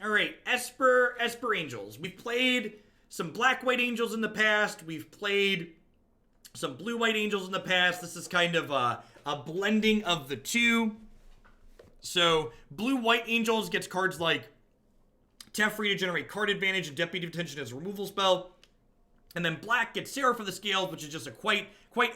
Alright, Esper Angels. We've played some black-white angels in the past. We've played some blue-white angels in the past. This is kind of a blending of the two. So, blue-white angels gets cards like Teferi to generate card advantage and Deputy of Detention as a removal spell. And then black gets Seraph of the Scales, which is just a quite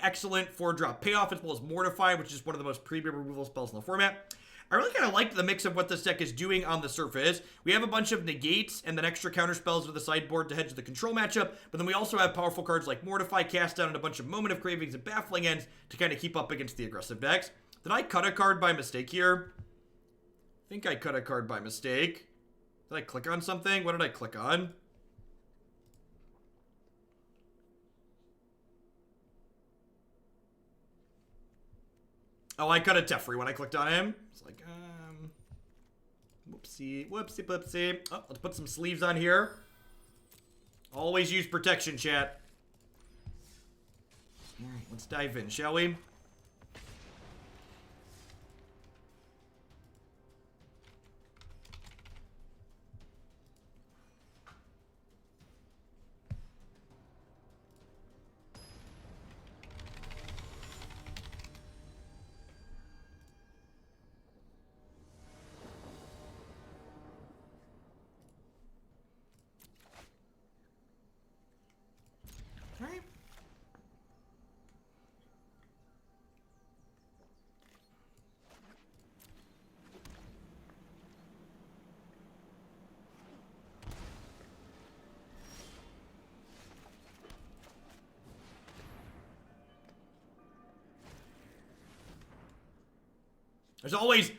excellent 4-drop payoff, as well as Mortify, which is one of the most premium removal spells in the format. I really kind of like the mix of what this deck is doing on the surface. We have a bunch of negates and then extra counter spells with the sideboard to hedge the control matchup, but then we also have powerful cards like Mortify, Cast Down, and a bunch of Moment of Cravings and Baffling Ends to kind of keep up against the aggressive decks. Did I cut a card by mistake here? I think I cut a card by mistake. Did I click on something? What did I click on? Oh, I cut a Teferi when I clicked on him. It's like, whoopsie. Oh, let's put some sleeves on here. Always use protection, chat. All right, let's dive in, shall we?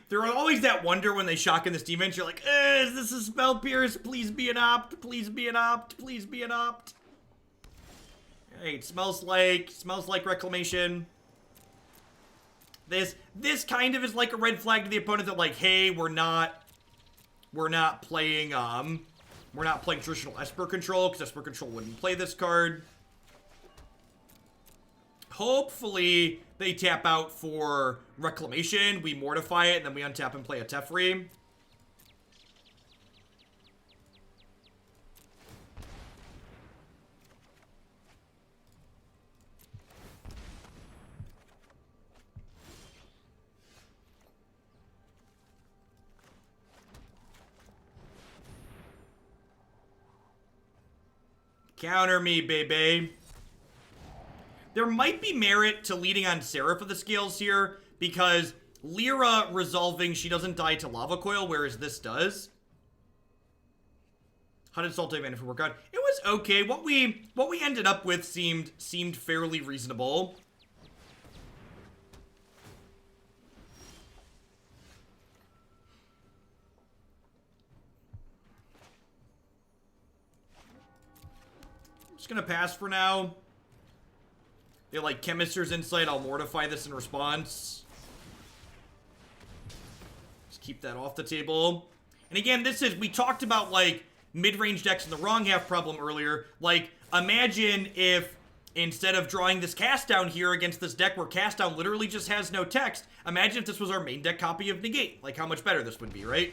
There are always that wonder when they shock in this defense. You're like, is this a spell pierce? Please be an opt. Please be an opt. Please be an opt. Alright, smells like Reclamation. This kind of is like a red flag to the opponent that like, hey, we're not playing traditional Esper control, because Esper control wouldn't play this card. Hopefully they tap out for Reclamation, we Mortify it, and then we untap and play a Teferi. Counter me, baby. There might be merit to leading on Seraph of the Scales here, because Lyra resolving, she doesn't die to Lava Coil, whereas this does. How did Sultai Manifest work out? It was okay. What we ended up with seemed fairly reasonable. I'm just gonna pass for now. They like Chemist's Insight. I'll Mortify this in response. Just keep that off the table. And again, we talked about like mid-range decks in the wrong half problem earlier. Like, imagine if instead of drawing this Cast Down here against this deck where Cast Down literally just has no text, imagine if this was our main deck copy of Negate. Like, how much better this would be, right?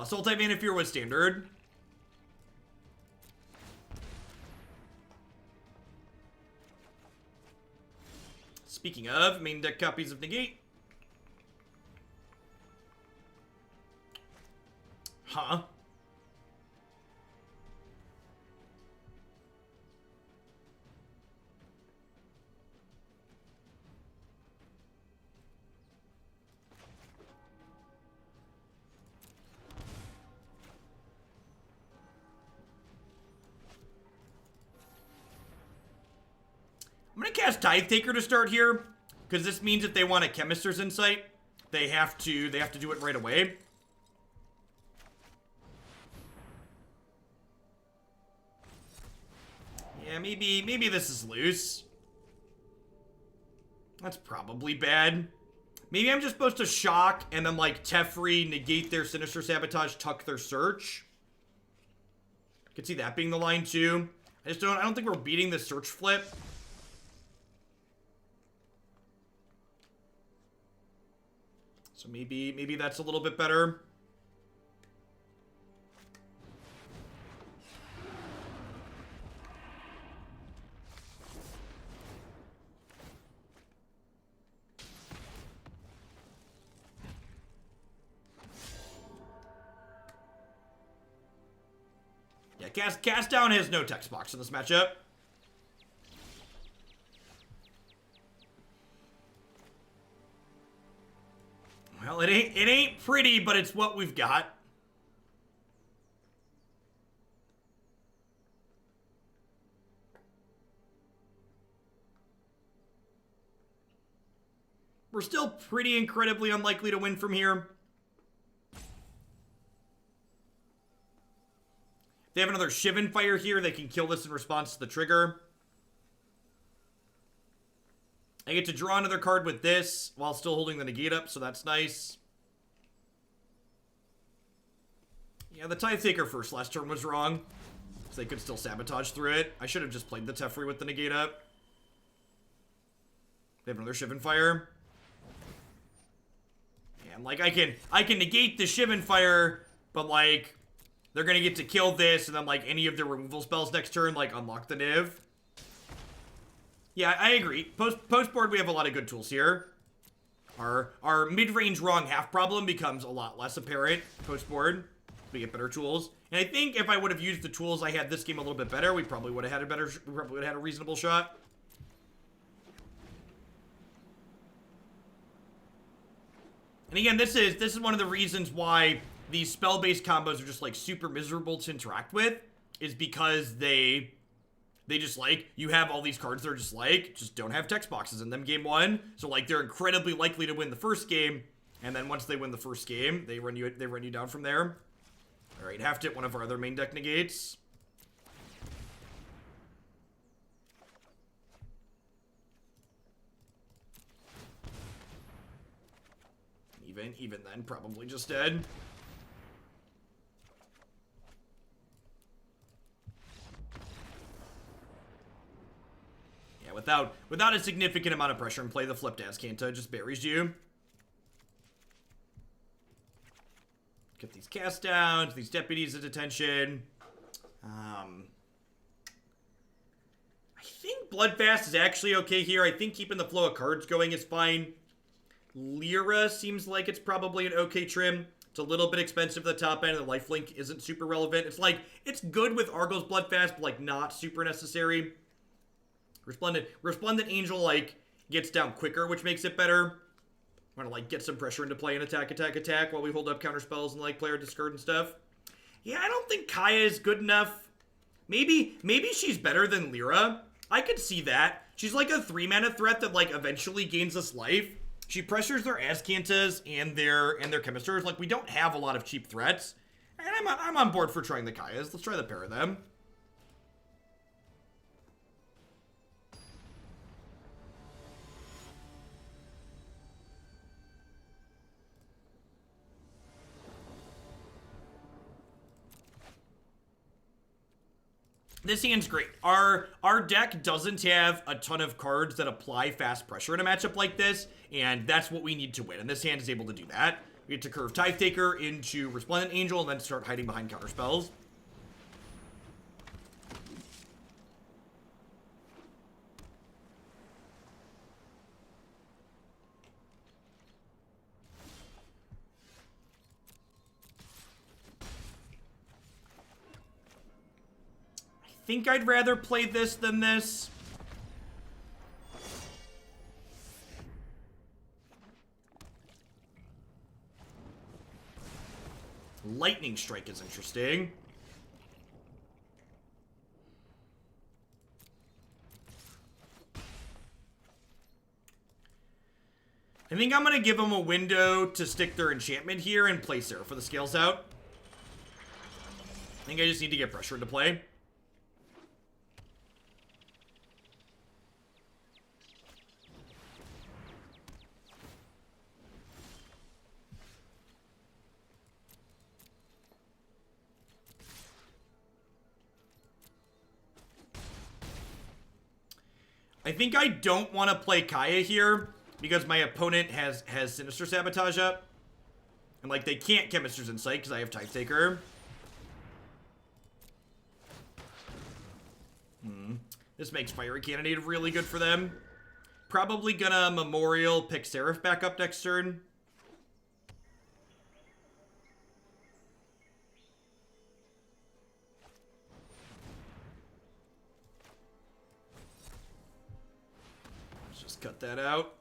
Soul-type Manifear was standard. Speaking of main deck copies of Negate. Huh? I'm gonna cast Tithe Taker to start here, because this means if they want a Chemist's Insight, they have to do it right away. Yeah, maybe this is loose. That's probably bad. Maybe I'm just supposed to shock and then like Teferi, negate their Sinister Sabotage, tuck their search. Could see that being the line too. I don't think we're beating the search flip. So maybe that's a little bit better. Yeah, cast down has no text box in this matchup. Well, it ain't pretty, but it's what we've got. We're still pretty incredibly unlikely to win from here. They have another Shivan Fire here. They can kill this in response to the trigger. I get to draw another card with this while still holding the Negate up, so that's nice. Yeah, the Tithe Taker first last turn was wrong, so they could still sabotage through it. I should have just played the Teferi with the Negate up. They have another Shivan Fire. And, like, I can negate the Shivan Fire, but, like, they're gonna get to kill this, and then, like, any of their removal spells next turn, like, unlock the Niv. Yeah, I agree. Post board, we have a lot of good tools here. Our mid-range wrong half problem becomes a lot less apparent post board. We get better tools. And I think if I would have used the tools I had this game a little bit better, we probably would have had a reasonable shot. And again, this is one of the reasons why these spell-based combos are just, like, super miserable to interact with, is because they just, like, you have all these cards that are just don't have text boxes in them game one. So, like, they're incredibly likely to win the first game, and then once they win the first game, they run you down from there. All right, have to hit one of our other main deck negates. Even then, probably just dead. Yeah, without a significant amount of pressure in play, the flipped Azcanta just buries you. Get these cast downs, these deputies of detention. I think Bloodfast is actually okay here. I think keeping the flow of cards going is fine. Lyra seems like it's probably an okay trim. It's a little bit expensive at the top end, and the lifelink isn't super relevant. It's like, it's good with Arguel's Bloodfast, but, like, not super necessary. Resplendent Angel, like, gets down quicker, which makes it better. Want to, like, get some pressure into play and attack while we hold up counter spells and, like, player discard and stuff. Yeah, I don't think Kaya is good enough. Maybe she's better than Lyra. I could see that. She's like a 3-mana threat that, like, eventually gains us life. She pressures their Azcantas and their Chemisters. Like, we don't have a lot of cheap threats. And I'm on board for trying the Kayas. Let's try the pair of them. This hand's great. Our deck doesn't have a ton of cards that apply fast pressure in a matchup like this, and that's what we need to win, and this hand is able to do that. We get to curve Tithe Taker into Resplendent Angel and then start hiding behind counter spells. I think I'd rather play this than this. Lightning Strike is interesting. I think I'm going to give them a window to stick their enchantment here and play Seraph for the scales out. I think I just need to get pressure into play. I think I don't want to play Kaya here because my opponent has Sinister Sabotage up. And, like, they can't Chemist's Insight because I have Tithe Taker. This makes Fiery Cannonade really good for them. Probably gonna Memorial, pick Seraph back up next turn. Let's just cut that out.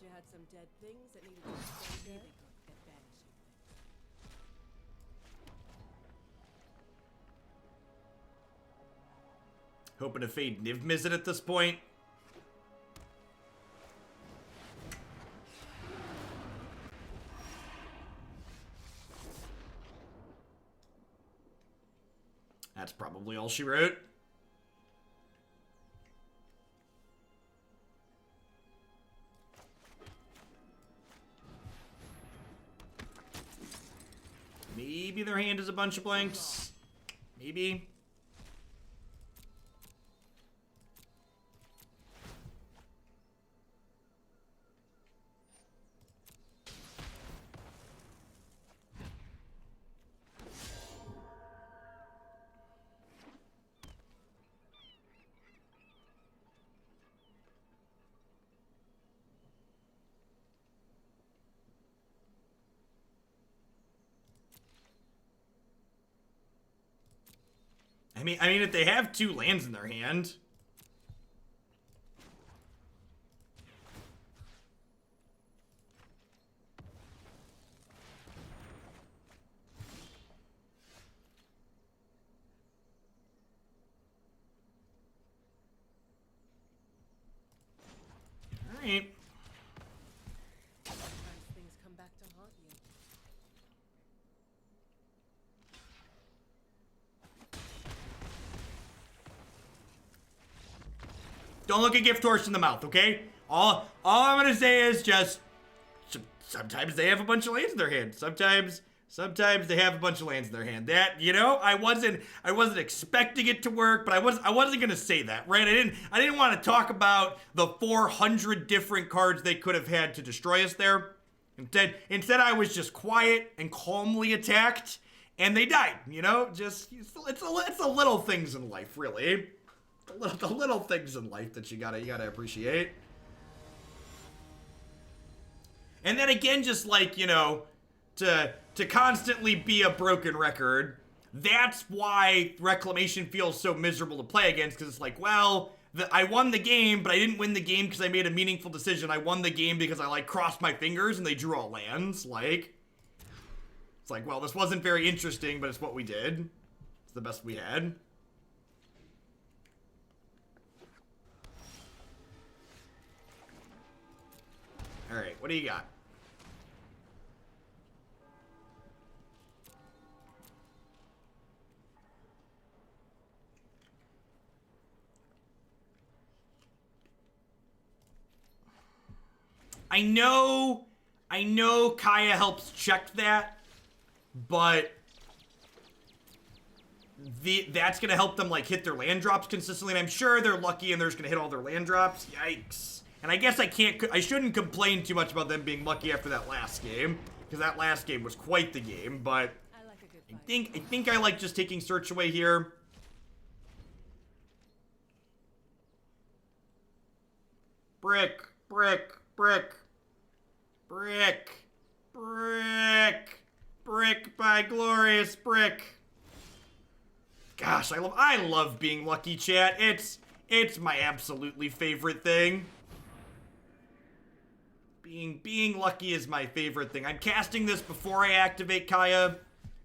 You had some dead things that needed to be dead. Get banishing. Hoping to fade Niv Mizzet at this point. That's probably all she wrote. Maybe their hand is a bunch of blanks. Maybe. I mean, if they have 2 lands in their hand. All right. Sometimes things come back to haunt you. Don't look a gift horse in the mouth, okay? All I'm gonna say is just sometimes they have a bunch of lands in their hand. Sometimes they have a bunch of lands in their hand. That, you know, I wasn't expecting it to work, but I wasn't gonna say that, right? I didn't want to talk about the 400 different cards they could have had to destroy us there. Instead I was just quiet and calmly attacked, and they died. You know, just it's the little things in life, really. The little things in life that you gotta appreciate. And then again, just like, you know, to constantly be a broken record, that's why Reclamation feels so miserable to play against, because it's like, well, I won the game, but I didn't win the game because I made a meaningful decision. I won the game because I, like, crossed my fingers and they drew all lands. Like, it's like, well, this wasn't very interesting, but it's what we did. It's the best we had. All right, what do you got? I know Kaya helps check that, but that's gonna help them, like, hit their land drops consistently, and I'm sure they're lucky and they're just gonna hit all their land drops. Yikes. And I guess I shouldn't complain too much about them being lucky after that last game, because that last game was quite the game, but I think I like just taking Search away here. Brick, brick, brick, brick, brick, brick by glorious brick. Gosh, I love being lucky, chat. It's my absolutely favorite thing. Being lucky is my favorite thing. I'm casting this before I activate Kaya,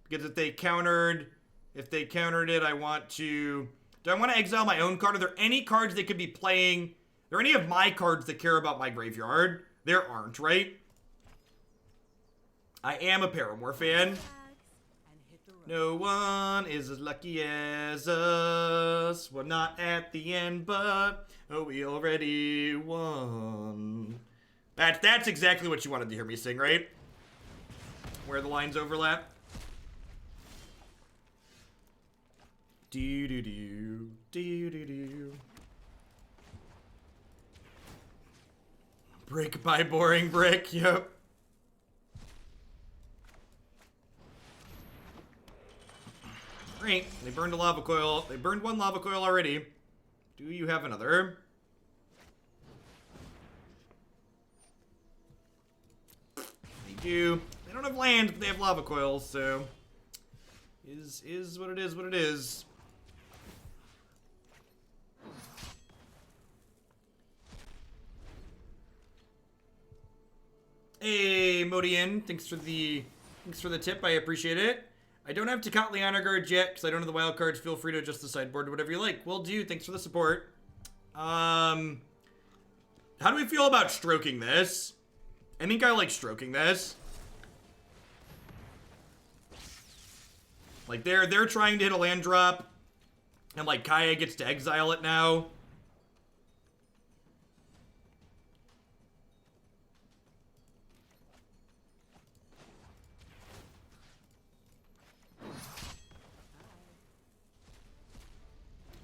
because if they countered it, I want to... Do I want to exile my own card? Are there any cards they could be playing? Are there any of my cards that care about my graveyard? There aren't, right? I am a Paramore fan. No one is as lucky as us. We're not at the end, but we already won. That's exactly what you wanted to hear me sing, right? Where the lines overlap. Do do do do do do. Brick by boring brick. Yep. Right. They burned a lava coil. They burned one lava coil already. Do you have another? They do. They don't have land, but they have lava coils, so is what it is. What it is. Hey, Modian, thanks for the tip. I appreciate it. I don't have Tecatli Honor Guard yet because I don't have the wild cards. Feel free to adjust the sideboard to whatever you like. Will do. Thanks for the support. How do we feel about stroking this? I think I like stroking this. Like they're trying to hit a land drop, and like Kaya gets to exile it now.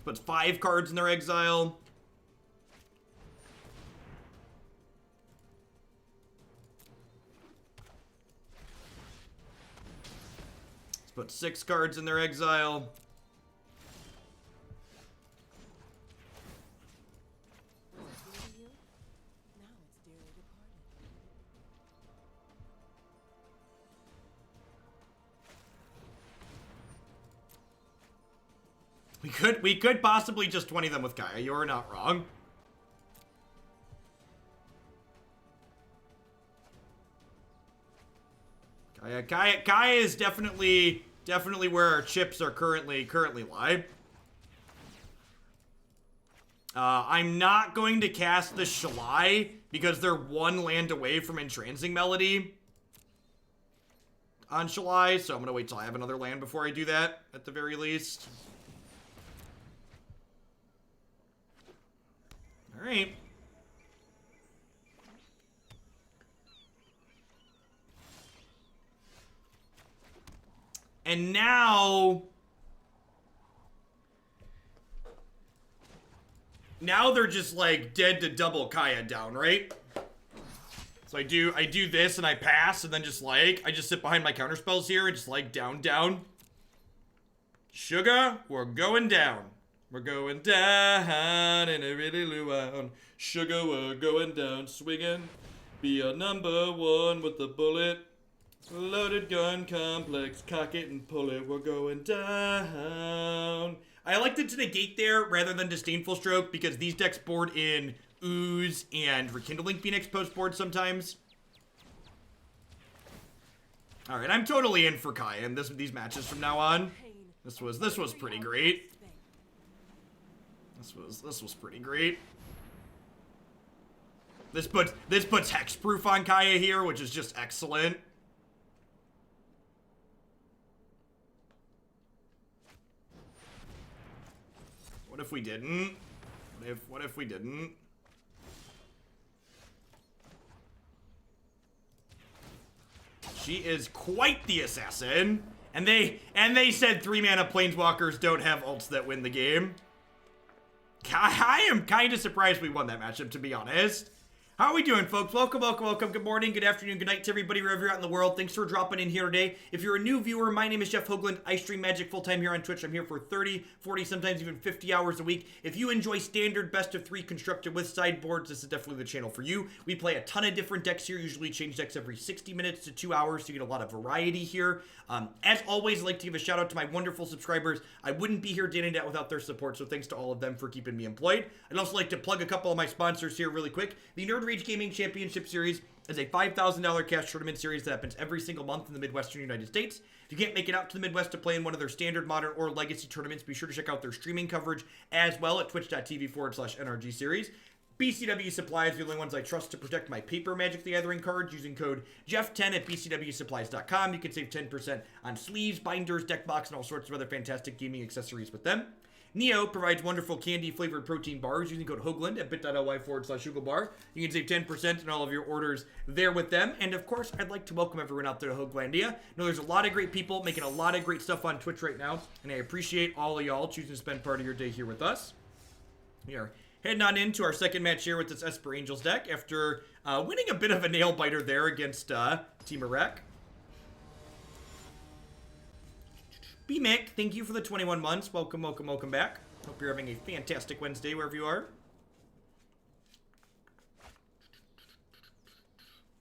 Puts 5 cards in their exile. Let's put 6 cards in their exile. We could possibly just 20 them with Kaya. You're not wrong. Kaya is definitely where our chips are currently lie. I'm not going to cast the Shalai because they're 1 land away from Entrancing Melody on Shalai, so I'm gonna wait till I have another land before I do that, at the very least. Alright. And now they're just like dead to double Kaya down, right? So I do this and I pass and then just like I just sit behind my counterspells here and just like down. Sugar, we're going down. We're going down in a really luau. Sugar, we're going down swinging. Be a number 1 with the bullet. Loaded gun complex, cock it and pull it. We're going down. I elected to negate there rather than Disdainful Stroke because these decks board in Ooze and Rekindling Phoenix post board sometimes. All right, I'm totally in for Kaya in these matches from now on. This was pretty great. This was pretty great. This puts hexproof on Kaya here, which is just excellent. What if we didn't? What if we didn't? She is quite the assassin. And they said 3-mana planeswalkers don't have ults that win the game. I am kind of surprised we won that matchup, to be honest. How are we doing, folks? Welcome. Good morning, good afternoon, good night to everybody wherever you're at in the world. Thanks for dropping in here today. If you're a new viewer, my name is Jeff Hoagland. I stream Magic full-time here on Twitch. I'm here for 30, 40, sometimes even 50 hours a week. If you enjoy standard best of 3 constructed with sideboards, this is definitely the channel for you. We play a ton of different decks here, usually change decks every 60 minutes to 2 hours, so you get a lot of variety here. As always, I'd like to give a shout out to my wonderful subscribers. I wouldn't be here day and day without their support, so thanks to all of them for keeping me employed. I'd also like to plug a couple of my sponsors here really quick. The Nerd Rage Gaming Championship Series is a $5,000 cash tournament series that happens every single month in the Midwestern United States. If you can't make it out to the Midwest to play in one of their standard, modern, or legacy tournaments, be sure to check out their streaming coverage as well at twitch.tv/NRG series. BCW Supplies are the only ones I trust to protect my paper Magic the Gathering cards using code Jeff10 at bcwsupplies.com. You can save 10% on sleeves, binders, deck box, and all sorts of other fantastic gaming accessories with them. Neo provides wonderful candy-flavored protein bars using code Hoagland at bit.ly/HugoBar. You can save 10% on all of your orders there with them. And of course, I'd like to welcome everyone out there to Hoaglandia. I know there's a lot of great people making a lot of great stuff on Twitch right now, and I appreciate all of y'all choosing to spend part of your day here with us. We are heading on into our second match here with this Esper Angels deck after winning a bit of a nail-biter there against Team Iraq. B-Mick, thank you for the 21 months. Welcome, welcome, welcome back. Hope you're having a fantastic Wednesday wherever you are.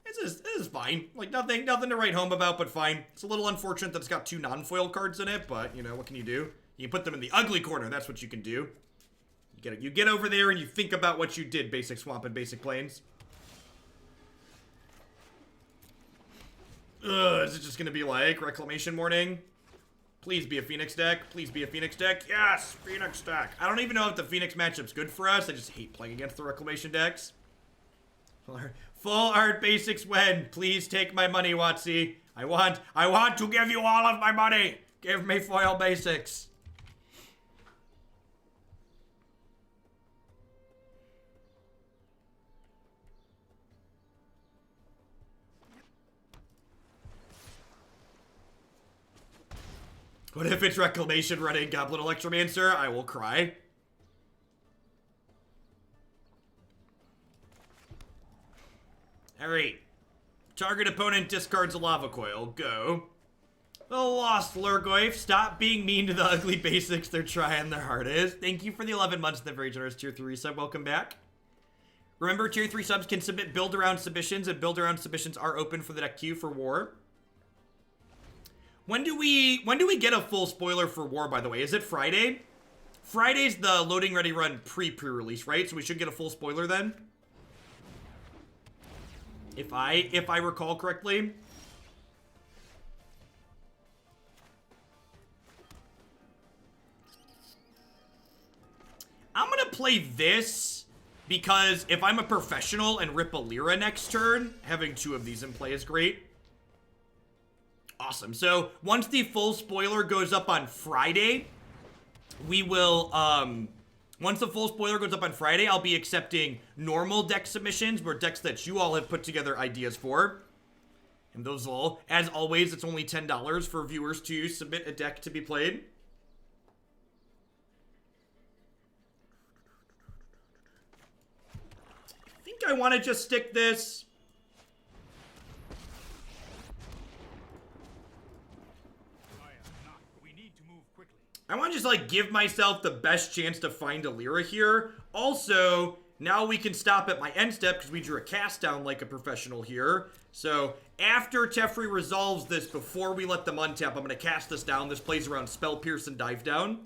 This is fine. Like, nothing to write home about, but fine. It's a little unfortunate that it's got 2 non-foil cards in it, but, you know, what can you do? You put them in the ugly corner. That's what you can do. You get over there and you think about what you did, Basic Swamp and Basic Plains. Is it just going to be like Reclamation Morning? Please be a Phoenix deck. Please be a Phoenix deck. Yes, Phoenix deck. I don't even know if the Phoenix matchup's good for us. I just hate playing against the Reclamation decks. Full art basics when. Please take my money, Watsy. I want to give you all of my money. Give me foil basics. What if it's Reclamation running Goblin Electromancer? I will cry. Alright. Target opponent discards a lava coil. Go. The Lost Lurgoyf. Stop being mean to the ugly basics. They're trying their hardest. Thank you for the 11 months. The very generous tier 3 sub. Welcome back. Remember, tier 3 subs can submit build-around submissions, and build-around submissions are open for the deck queue for War. When do we get a full spoiler for War, by the way? Is it Friday? Friday's the loading ready run pre-release, right? So we should get a full spoiler then. If I recall correctly. I'm gonna play this because if I'm a professional and rip a Lyra next turn, having 2 of these in play is great. Awesome. So once the full spoiler goes up on Friday, we will, once the full spoiler goes up on Friday, I'll be accepting normal deck submissions, or decks that you all have put together ideas for. And those will, as always, it's only $10 for viewers to submit a deck to be played. I think I want to just stick this. I want to just, like, give myself the best chance to find a Lyra here. Also, now we can stop at my end step because we drew a cast down like a professional here. So, after Teferi resolves this, before we let them untap, I'm going to cast this down. This plays around Spell Pierce and Dive Down.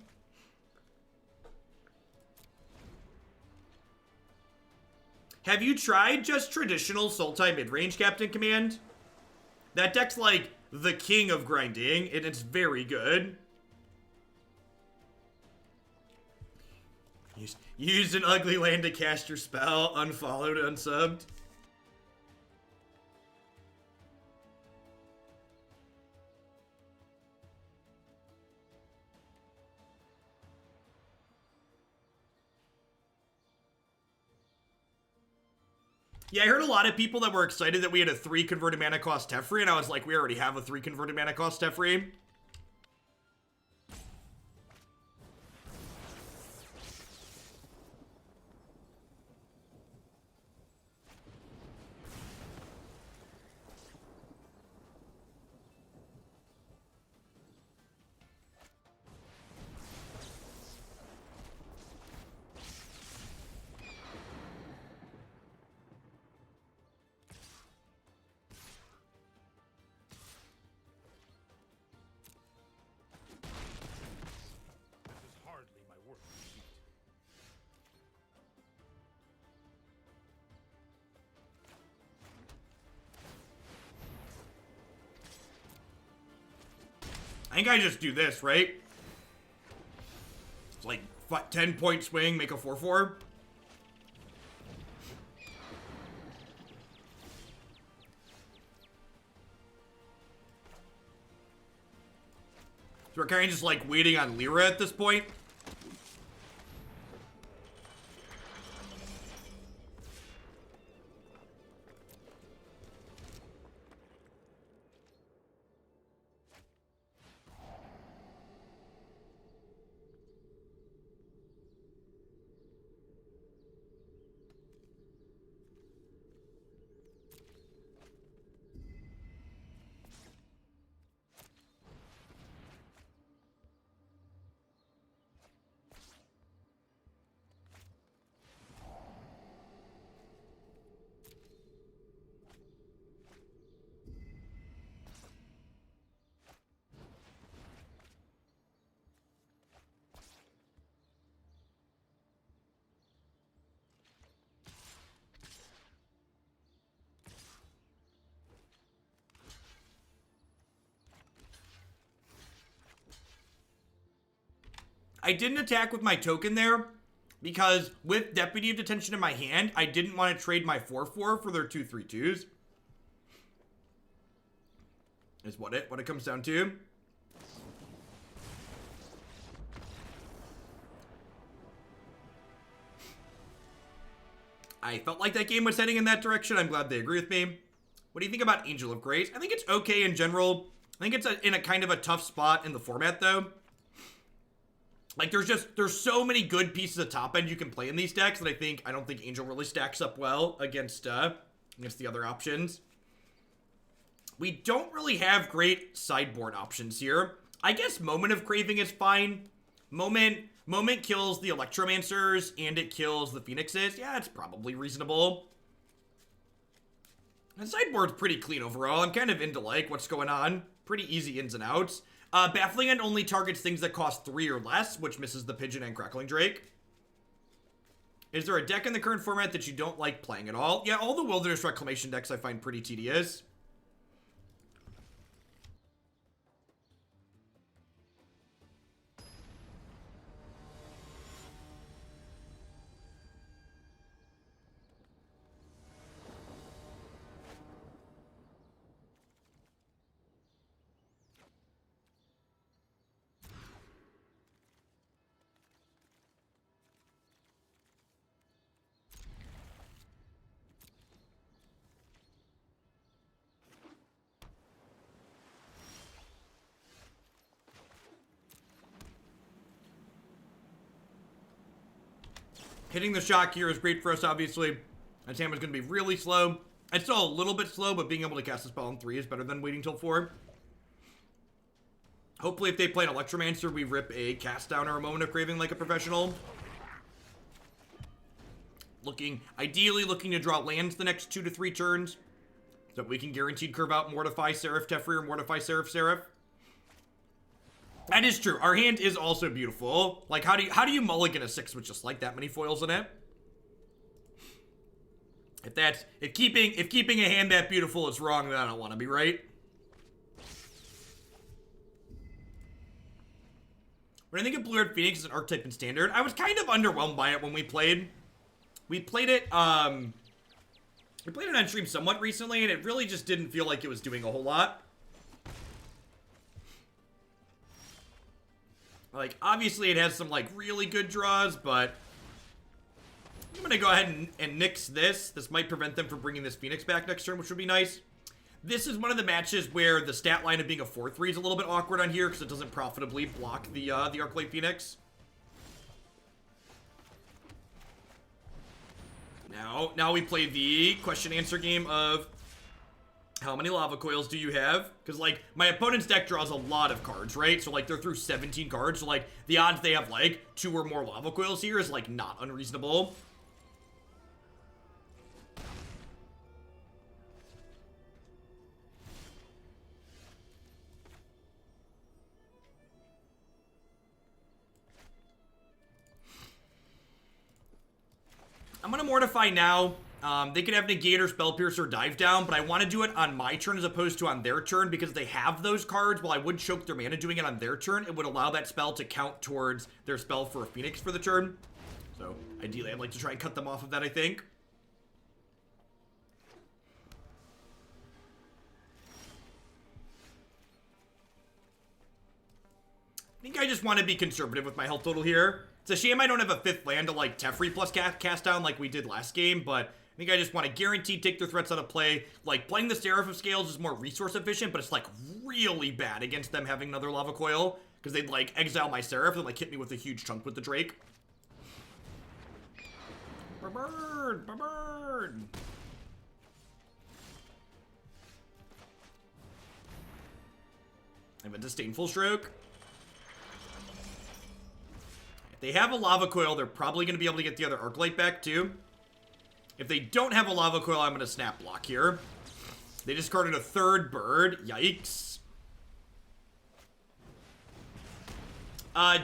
Have you tried just traditional Sultai midrange Captain Command? That deck's, like, the king of grinding, and it's very good. Use an ugly land to cast your spell, unfollowed, unsubbed. Yeah, I heard a lot of people that were excited that we had a 3 converted mana cost Teferi, and I was like, we already have a 3 converted mana cost Teferi. I think I just do this, right? It's like 10-point swing, make a 4/4. So we're kind of just like waiting on Lyra at this point. I didn't attack with my token there because with Deputy of Detention in my hand, I didn't want to trade my 4/4 for their 2/3/2s. Is what it comes down to. I felt like that game was heading in that direction. I'm glad they agree with me. What do you think about Angel of Grace? I think it's okay in general. I think it's in a kind of a tough spot in the format, though. Like, there's so many good pieces of top end you can play in these decks that I don't think Angel really stacks up well against the other options. We don't really have great sideboard options here. I guess Moment of Craving is fine. Moment kills the Electromancers and it kills the Phoenixes. Yeah, it's probably reasonable. The sideboard's pretty clean overall. I'm kind of into, like, what's going on. Pretty easy ins and outs. Baffling End only targets things that cost 3 or less, which misses the Pigeon and Crackling Drake. Is there a deck in the current format that you don't like playing at all? Yeah, all the Wilderness Reclamation decks I find pretty tedious. Hitting the shock here is great for us, obviously. And Sam is going to be really slow. It's still a little bit slow, but being able to cast a spell on 3 is better than waiting till 4. Hopefully, if they play an Electromancer, we rip a Cast Down or a Moment of Craving like a professional. Ideally looking to draw lands the next 2 to 3 turns. So we can guaranteed curve out Mortify, Seraph, Teferi, or Mortify, Seraph, Seraph. That is true. Our hand is also beautiful. Like, how do you mulligan a 6 with just like that many foils in it? If keeping a hand that beautiful is wrong, then I don't want to be right. When I think of Blue-Red Phoenix as an archetype in Standard, I was kind of underwhelmed by it when we played. We played it on stream somewhat recently, and it really just didn't feel like it was doing a whole lot. Like, obviously it has some, like, really good draws, but I'm going to go ahead and nix this. This might prevent them from bringing this Phoenix back next turn, which would be nice. This is one of the matches where the stat line of being a 4/3 is a little bit awkward on here because it doesn't profitably block the Arclight Phoenix. Now we play the question-answer game of how many lava coils do you have? Because, like, my opponent's deck draws a lot of cards, right? So, like, they're through 17 cards. So, like, the odds they have, like, 2 or more lava coils here is, like, not unreasonable. I'm going to Mortify now. They could have Negate or Spell Piercer Dive Down, but I want to do it on my turn as opposed to on their turn because they have those cards. While I would choke their mana doing it on their turn, it would allow that spell to count towards their spell for a Phoenix for the turn. So, ideally, I'd like to try and cut them off of that, I think. I think I just want to be conservative with my health total here. It's a shame I don't have a 5th land to, like, Teferi plus cast down like we did last game, but I think I just want to guarantee take their threats out of play. Like, playing the Seraph of Scales is more resource efficient, but it's, like, really bad against them having another Lava Coil, because they'd, like, exile my Seraph and, like, hit me with a huge chunk with the Drake. Bird! Bird! I have a Disdainful Stroke. They have a Lava Coil, they're probably going to be able to get the other Arclight back, too. If they don't have a Lava Coil, I'm going to Snap Block here. They discarded a 3rd bird. Yikes.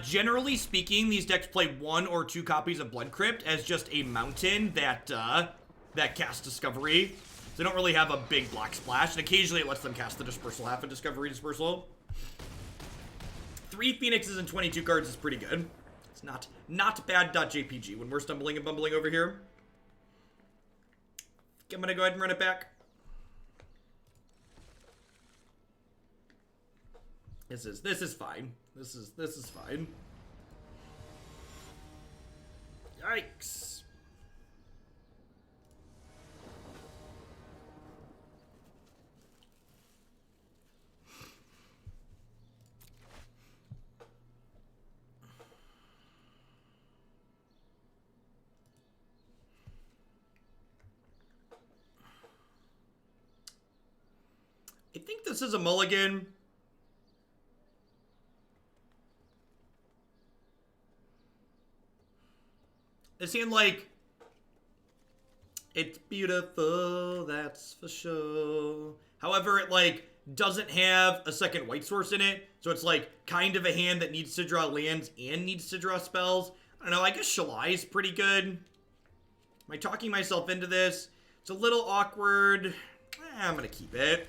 Generally speaking, these decks play 1 or 2 copies of Blood Crypt as just a mountain that casts Discovery. So they don't really have a big block splash, and occasionally it lets them cast the Dispersal, Discovery Dispersal. 3 Phoenixes and 22 cards is pretty good. It's not bad.jpg when we're stumbling and bumbling over here. I'm gonna go ahead and run it back. This is fine. This is fine. Yikes. I think this is a mulligan. This hand, like, it's beautiful, that's for sure. However, it, like, doesn't have a second white source in it. So it's, like, kind of a hand that needs to draw lands and needs to draw spells. I don't know, I guess Shalai is pretty good. Am I talking myself into this? It's a little awkward. I'm gonna keep it.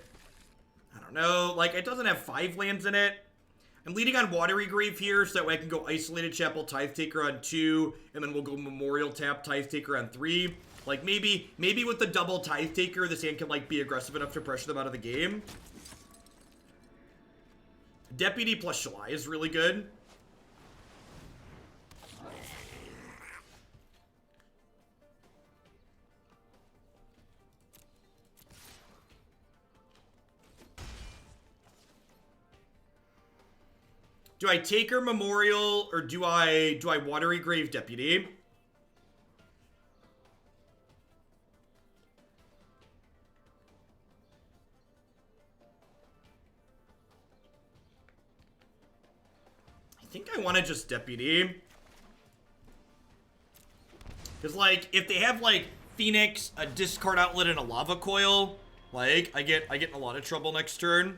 I don't know, like, it doesn't have 5 lands in it. I'm leading on Watery Grave here, so that way I can go Isolated Chapel, Tithe Taker on 2, and then we'll go Memorial Tap, Tithe Taker on 3. Like, maybe with the double Tithe Taker, this hand can, like, be aggressive enough to pressure them out of the game. Deputy plus Shalai is really good. Do I Taker Memorial, or do I Watery Grave Deputy? I think I want to just Deputy. Because, like, if they have, like, Phoenix, a Discard Outlet, and a Lava Coil, like, I get in a lot of trouble next turn.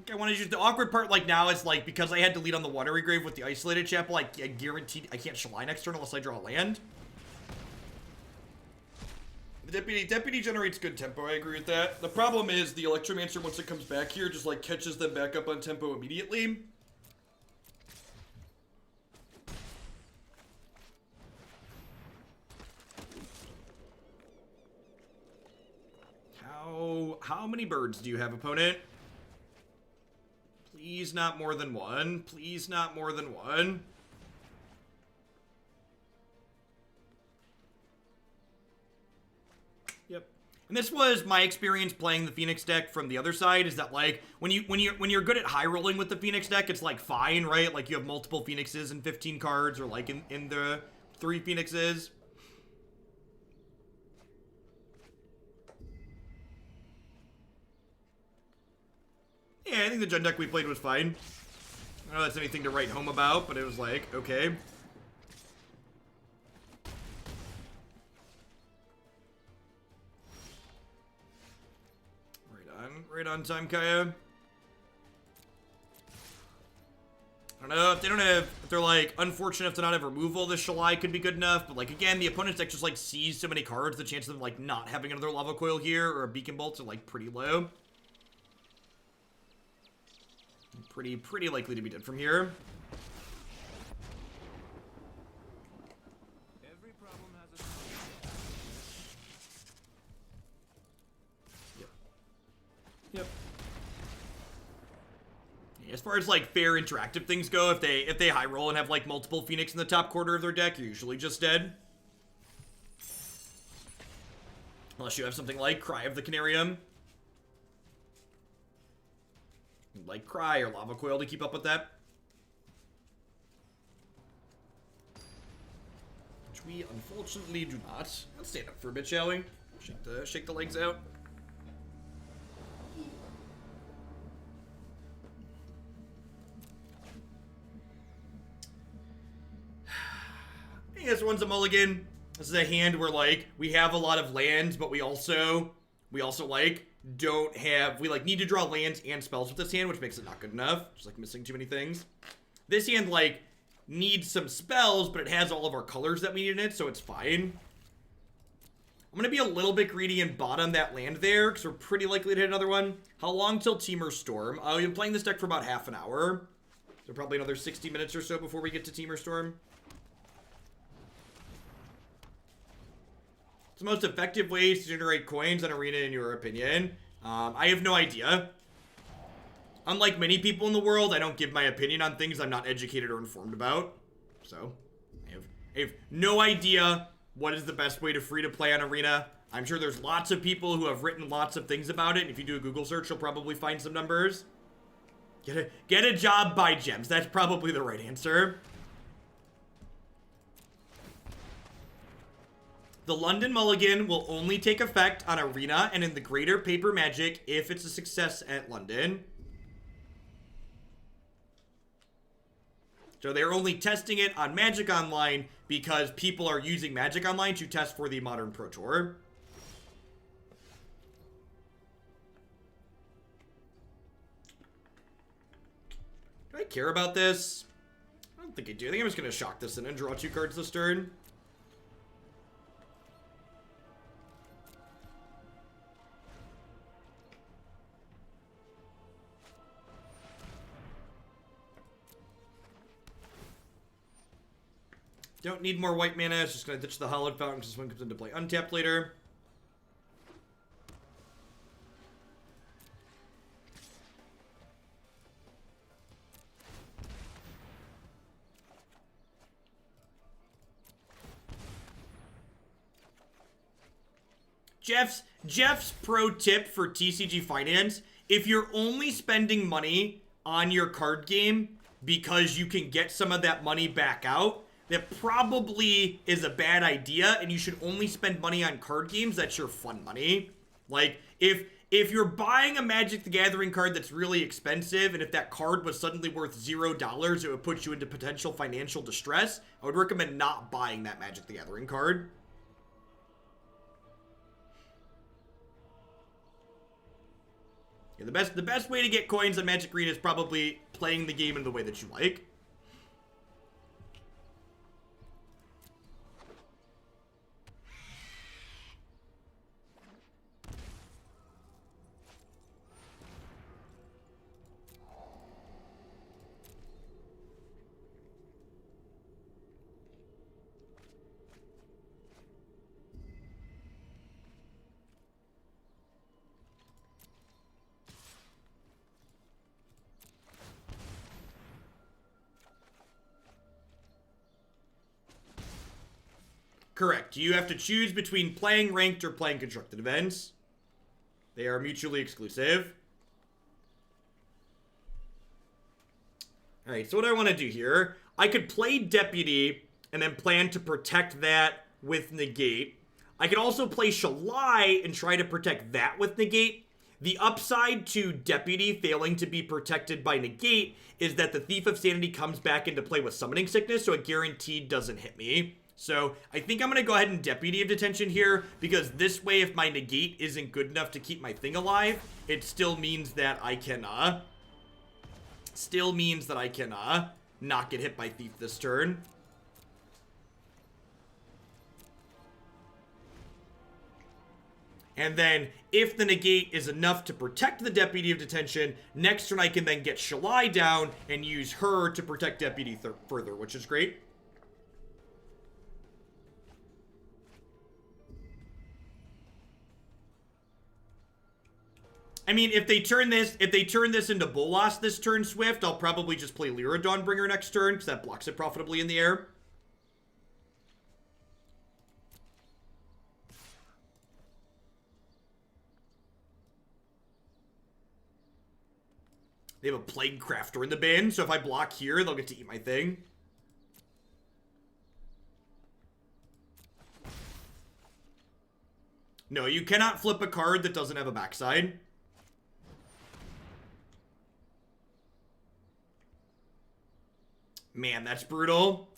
I want to use the awkward part, like, now is, like, because I had to lead on the Watery Grave with the Isolated Chapel, I guaranteed I can't Shalai next turn unless I draw a land. The Deputy generates good tempo, I agree with that. The problem is the Electromancer, once it comes back here, just, like, catches them back up on tempo immediately. How many birds do you have, opponent? Please not more than 1. Please not more than 1. Yep. And this was my experience playing the Phoenix deck from the other side, is that, like, when you're good at high rolling with the Phoenix deck, it's, like, fine, right? Like, you have multiple Phoenixes and 15 cards, or, like, in the 3 Phoenixes. Yeah, I think the gen deck we played was fine. I don't know if that's anything to write home about, but it was like, okay. Right on time, Kaya. I don't know if they don't have, if they're, like, unfortunate enough to not have removal, this Shalai could be good enough, but, like, again, the opponent's deck just, like, sees so many cards, the chance of them, like, not having another Lava Coil here or a Beacon Bolt are, like, pretty low. Pretty likely to be dead from here. Every problem has a Yep. As far as, like, fair interactive things go, if they high roll and have, like, multiple Phoenix in the top quarter of their deck, you're usually just dead. Unless you have something like Cry of the Canarium. Like Cry or Lava Coil to keep up with that. Which we unfortunately do not. Let's stand up for a bit, shall we? Shake the legs out. I think this one's a mulligan. This is a hand where, like, we have a lot of lands, but we also like don't have, we, like, need to draw lands and spells with this hand, which makes it not good enough. Just, like, missing too many things. This hand, like, needs some spells, but it has all of our colors that we need in it, so it's fine. I'm gonna be a little bit greedy and bottom that land there, because we're pretty likely to hit another one. How long till Temur Storm? We've been playing this deck for about half an hour. So probably another 60 minutes or so before we get to Temur Storm. What's the most effective ways to generate coins on Arena in your opinion? I have no idea. Unlike many people in the world, I don't give my opinion on things I'm not educated or informed about. So, I have no idea what is the best way to free to play on Arena. I'm sure there's lots of people who have written lots of things about it. And if you do a Google search, you'll probably find some numbers. Get a job, buy gems. That's probably the right answer. The London Mulligan will only take effect on Arena and in the Greater Paper Magic if it's a success at London. So they're only testing it on Magic Online because people are using Magic Online to test for the Modern Pro Tour. Do I care about this? I don't think I do. I think I'm just going to shock this in and draw 2 cards this turn. Don't need more white mana. It's just going to ditch the Hallowed Fountain because this one comes into play untapped later. Jeff's pro tip for TCG Finance: if you're only spending money on your card game because you can get some of that money back out, that probably is a bad idea, and you should only spend money on card games that's your fun money. Like, if you're buying a Magic the Gathering card that's really expensive, and if that card was suddenly worth $0, it would put you into potential financial distress, I would recommend not buying that Magic the Gathering card. Yeah, the best way to get coins on Magic Arena is probably playing the game in the way that you like. Correct. You have to choose between playing ranked or playing constructed events. They are mutually exclusive. Alright, so what do I want to do here? I could play Deputy and then plan to protect that with Negate. I could also play Shalai and try to protect that with Negate. The upside to Deputy failing to be protected by Negate is that the Thief of Sanity comes back into play with Summoning Sickness, so it guaranteed doesn't hit me. So I think I'm going to go ahead and Deputy of Detention here, because this way, if my Negate isn't good enough to keep my thing alive, it still means that I can, not get hit by Thief this turn. And then, if the Negate is enough to protect the Deputy of Detention, next turn I can then get Shalai down and use her to protect Deputy further, which is great. I mean, if they turn this into Bolas this turn, Swift, I'll probably just play Lyra Dawnbringer next turn, because that blocks it profitably in the air. They have a Plague Crafter in the bin, so if I block here, they'll get to eat my thing. No, you cannot flip a card that doesn't have a backside. Man, that's brutal.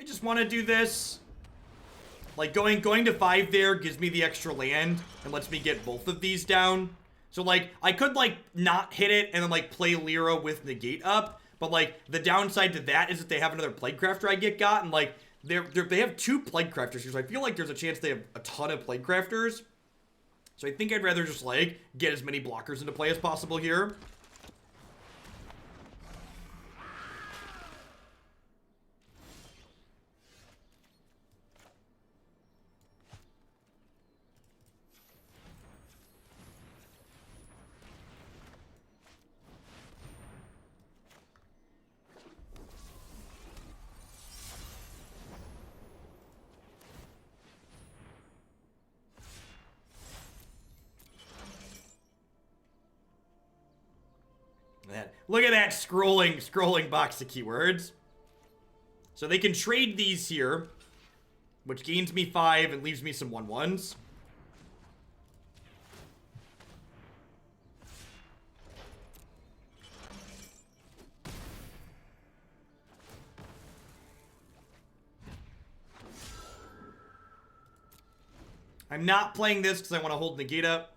just want to do this. Like, going to 5 there gives me the extra land and lets me get both of these down. So, like, I could, like, not hit it and then, like, play Lyra with Negate up. But, like, the downside to that is that they have another Plaguecrafter I got. And, like, they have 2 Plaguecrafters here. So I feel like there's a chance they have a ton of Plaguecrafters. So I think I'd rather just, like, get as many blockers into play as possible here. Look at that scrolling box of keywords. So they can trade these here, which gains me 5 and leaves me some 1/1s. I'm not playing this because I want to hold Negate up.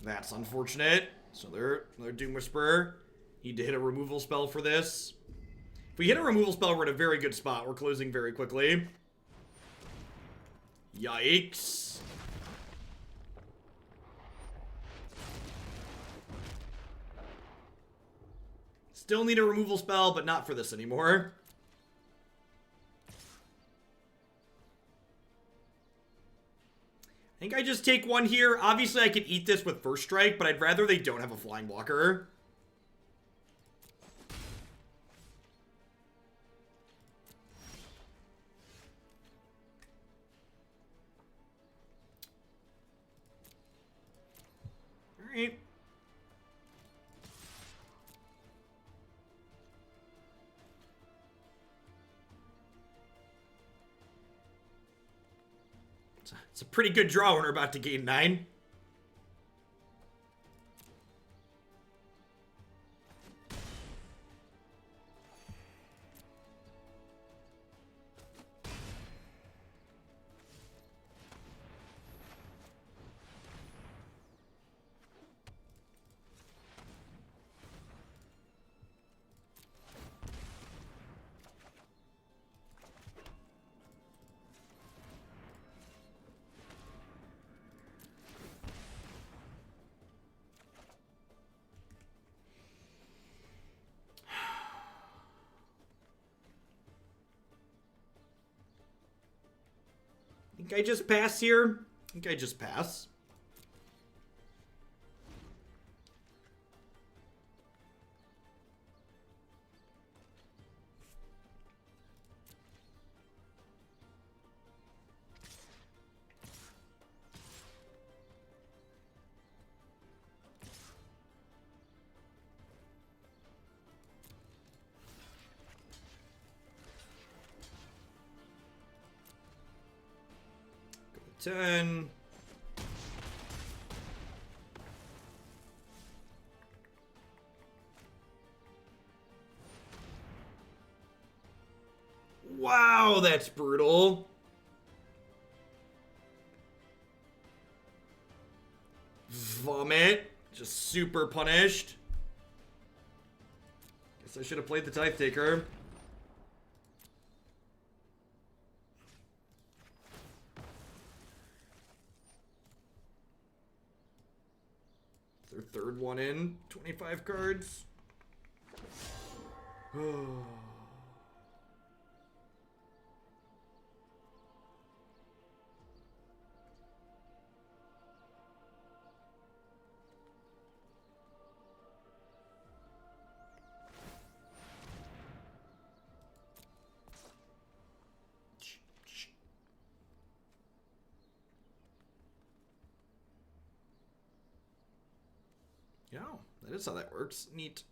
That's unfortunate. So they're Doom Whisperer. Need to hit a removal spell for this. If we hit a removal spell, we're in a very good spot. We're closing very quickly. Yikes. Still need a removal spell, but not for this anymore. I think I just take 1 here. Obviously, I could eat this with First Strike, but I'd rather they don't have a Flying Blocker. Alright. It's a pretty good draw when we're about to gain 9. Think I just pass here? I think I just pass. Turn. Wow, that's brutal. Vomit. Just super punished. Guess I should have played the Tithe Taker. Their third one in. 25 cards. Yeah, that is how that works. Neat.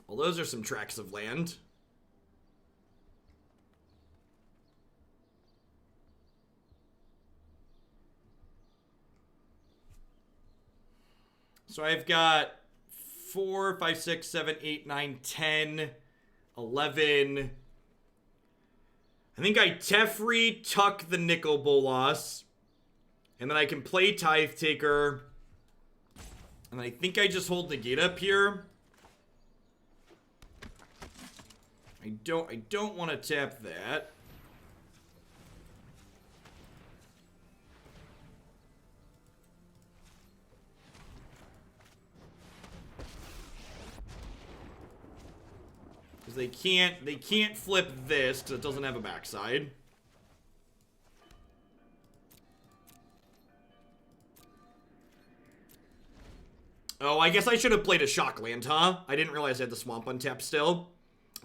Well, those are some tracts of land. So I've got 4, 5, 6, 7, 8, 9, 10, 11. I think I Teferi, tuck the Nicol Bolas. And then I can play Tithe Taker. And I think I just hold Negate up here. I don't want to tap that. Because they can't flip this because it doesn't have a backside. Oh, I guess I should have played a Shockland, huh? I didn't realize I had the Swamp untapped still.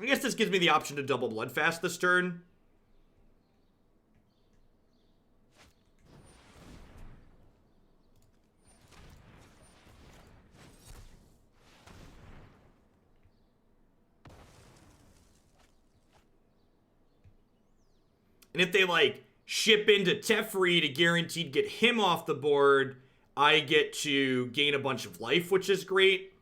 I guess this gives me the option to double Bloodfast this turn. And if they, like, ship into Teferi to guaranteed get him off the board, I get to gain a bunch of life, which is great.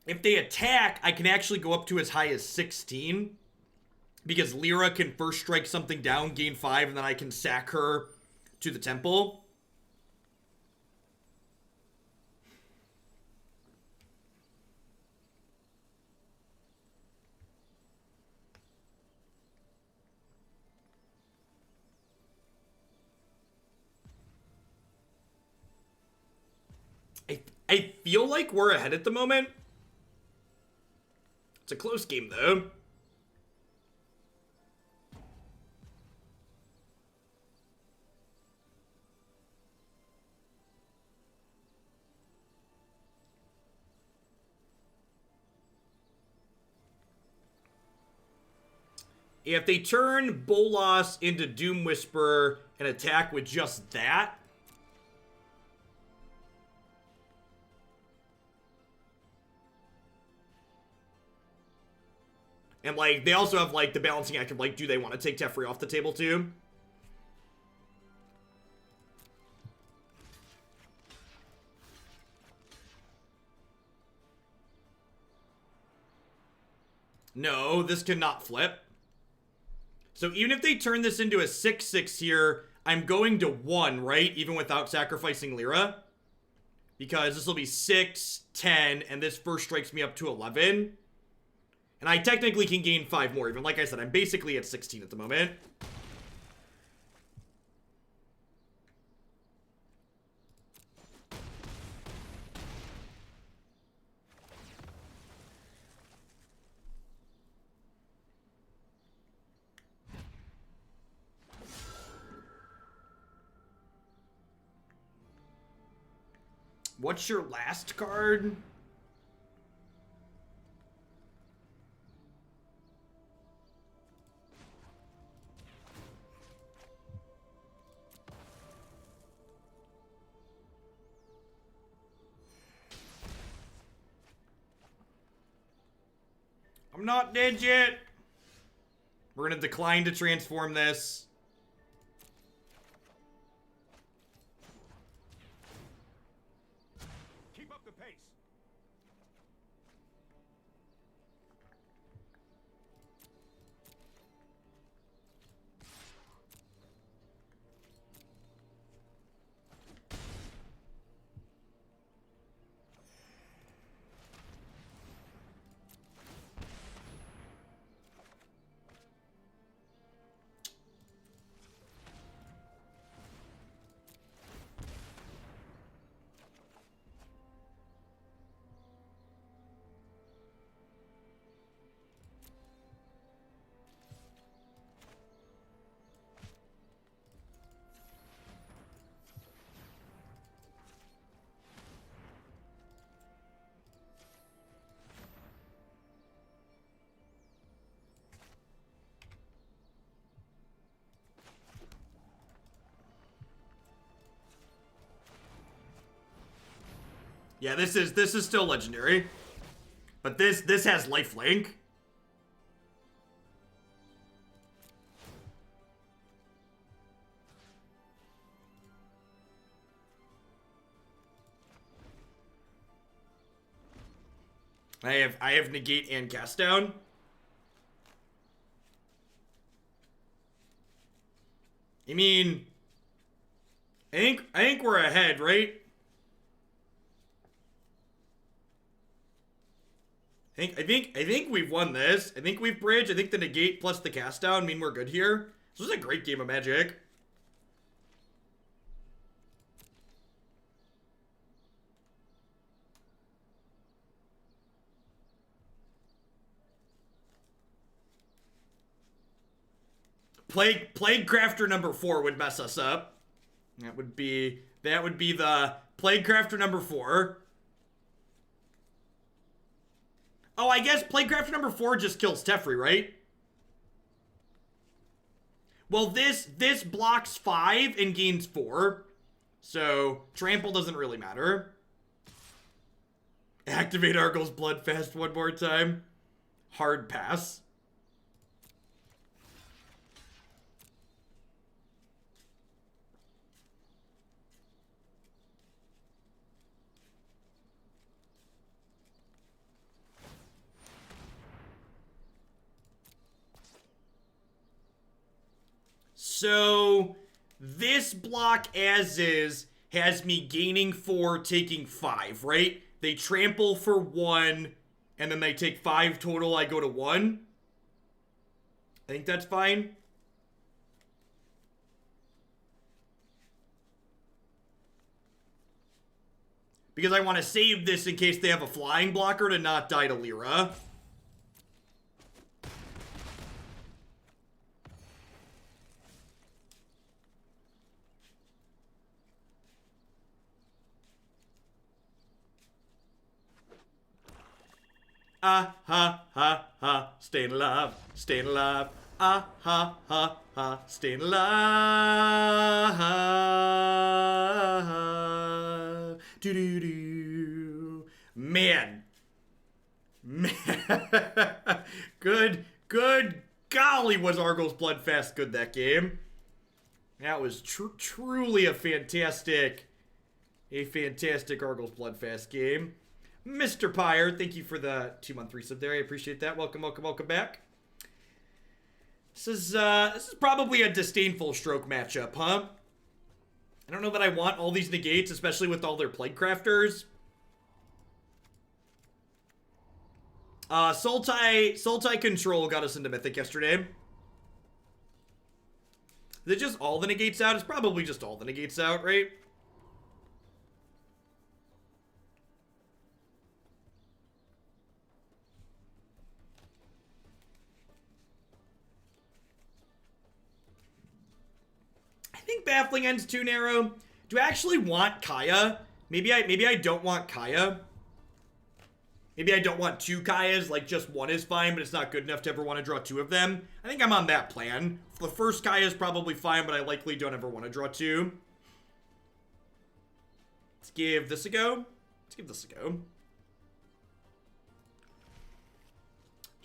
If they attack, I can actually go up to as high as 16. Because Lyra can first strike something down, gain 5, and then I can sack her to the temple. I feel like we're ahead at the moment. It's a close game, though. If they turn Bolas into Doom Whisperer and attack with just that, and, like, they also have, like, the balancing act of, like, do they want to take Teferi off the table, too? No, this cannot flip. So even if they turn this into a 6/6 here, I'm going to 1, right? Even without sacrificing Lyra. Because this will be 6, 10, and this first strikes me up to 11. And I technically can gain 5 more. Even like I said, I'm basically at 16 at the moment. What's your last card? I'm not dead yet. We're gonna decline to transform this. Keep up the pace. Yeah, this is still legendary. But this has lifelink. I have negate and cast down. I mean, I think we're ahead, right? I think we've won this. I think we've bridged. I think the negate plus the cast down mean we're good here. This was a great game of Magic. Plague Crafter number 4 would mess us up. That would be the Plague Crafter number 4. Oh, I guess Plague Crafter number 4 just kills Teferi, right? Well, this blocks 5 and gains 4. So, trample doesn't really matter. Activate Arguel's Bloodfast one more time. Hard pass. So, this block as is has me gaining 4, taking 5, right? They trample for 1, and then they take 5 total, I go to 1. I think that's fine. Because I want to save this in case they have a flying blocker to not die to Lyra. Ah, ha, ha, ha, staying alive, staying alive. Ah, ha, ha, ha, staying alive. Do-do-do. Man. Good golly was Arguel's Bloodfast good that game. That was truly a fantastic Arguel's Bloodfast game. Mr. Pyre, thank you for the 2-month resub there. I appreciate that. Welcome back. This is probably a Disdainful Stroke matchup, huh? I don't know that I want all these negates, especially with all their Plague Crafters. Sultai Control got us into Mythic yesterday. Is it just all the negates out? It's probably just all the negates out, right? I think Baffling End's too narrow. Do I actually want Kaya? Maybe I don't want Kaya. Maybe I don't want 2 Kayas, like just 1 is fine, but it's not good enough to ever want to draw 2 of them. I think I'm on that plan. The first Kaya is probably fine, but I likely don't ever want to draw 2. Let's give this a go.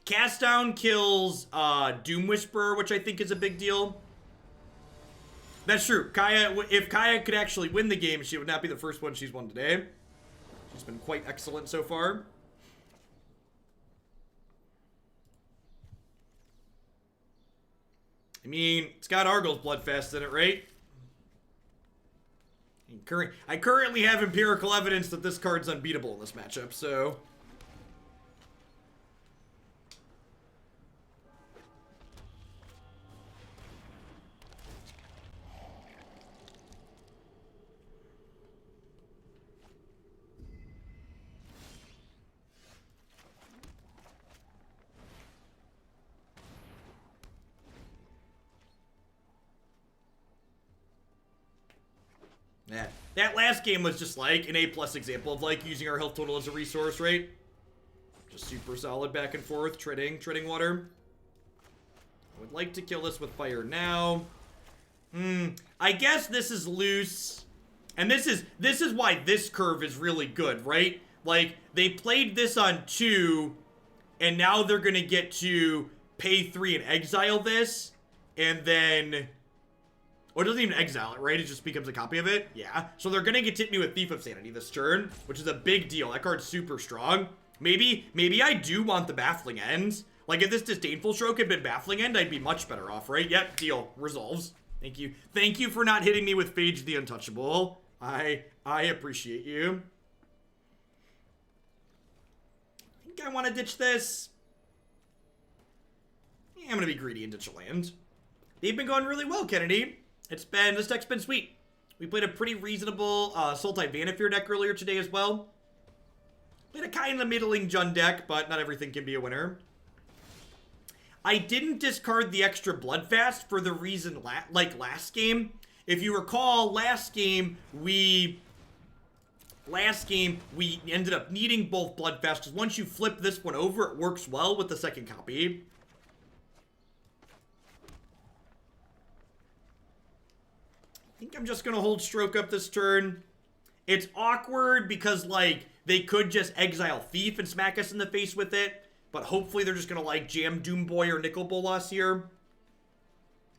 Cast down kills Doom Whisperer, which I think is a big deal. That's true. Kaya, if Kaya could actually win the game, she would not be the first one she's won today. She's been quite excellent so far. I mean, it's got Arguel's Bloodfast in it, right? I currently have empirical evidence that this card's unbeatable in this matchup, so... Yeah. That last game was just like an A+ example of like using our health total as a resource, right? Just super solid back and forth, treading water. I would like to kill this with fire now. I guess this is loose. And this is why this curve is really good, right? Like, they played this on 2, and now they're gonna get to pay 3 and exile this, and then... Or it doesn't even exile it, right? It just becomes a copy of it? Yeah. So they're gonna get to hit me with Thief of Sanity this turn, which is a big deal. That card's super strong. Maybe I do want the Baffling End. Like, if this Disdainful Stroke had been Baffling End, I'd be much better off, right? Yep, deal. Resolves. Thank you. Thank you for not hitting me with Phage the Untouchable. I appreciate you. I think I want to ditch this. Yeah, I'm gonna be greedy and ditch a land. They've been going really well, Kennedy. This deck's been sweet. We played a pretty reasonable Sultai Vanifear deck earlier today as well. Played a kind of middling Jund deck, but not everything can be a winner. I didn't discard the extra Bloodfast for the reason like last game. If you recall, last game we ended up needing both Bloodfast, because once you flip this one over, it works well with the second copy. I think I'm just gonna hold Stroke up this turn. It's awkward because, like, they could just exile Thief and smack us in the face with it, but hopefully they're just gonna, like, jam Doomboy or Nicol Bolas here.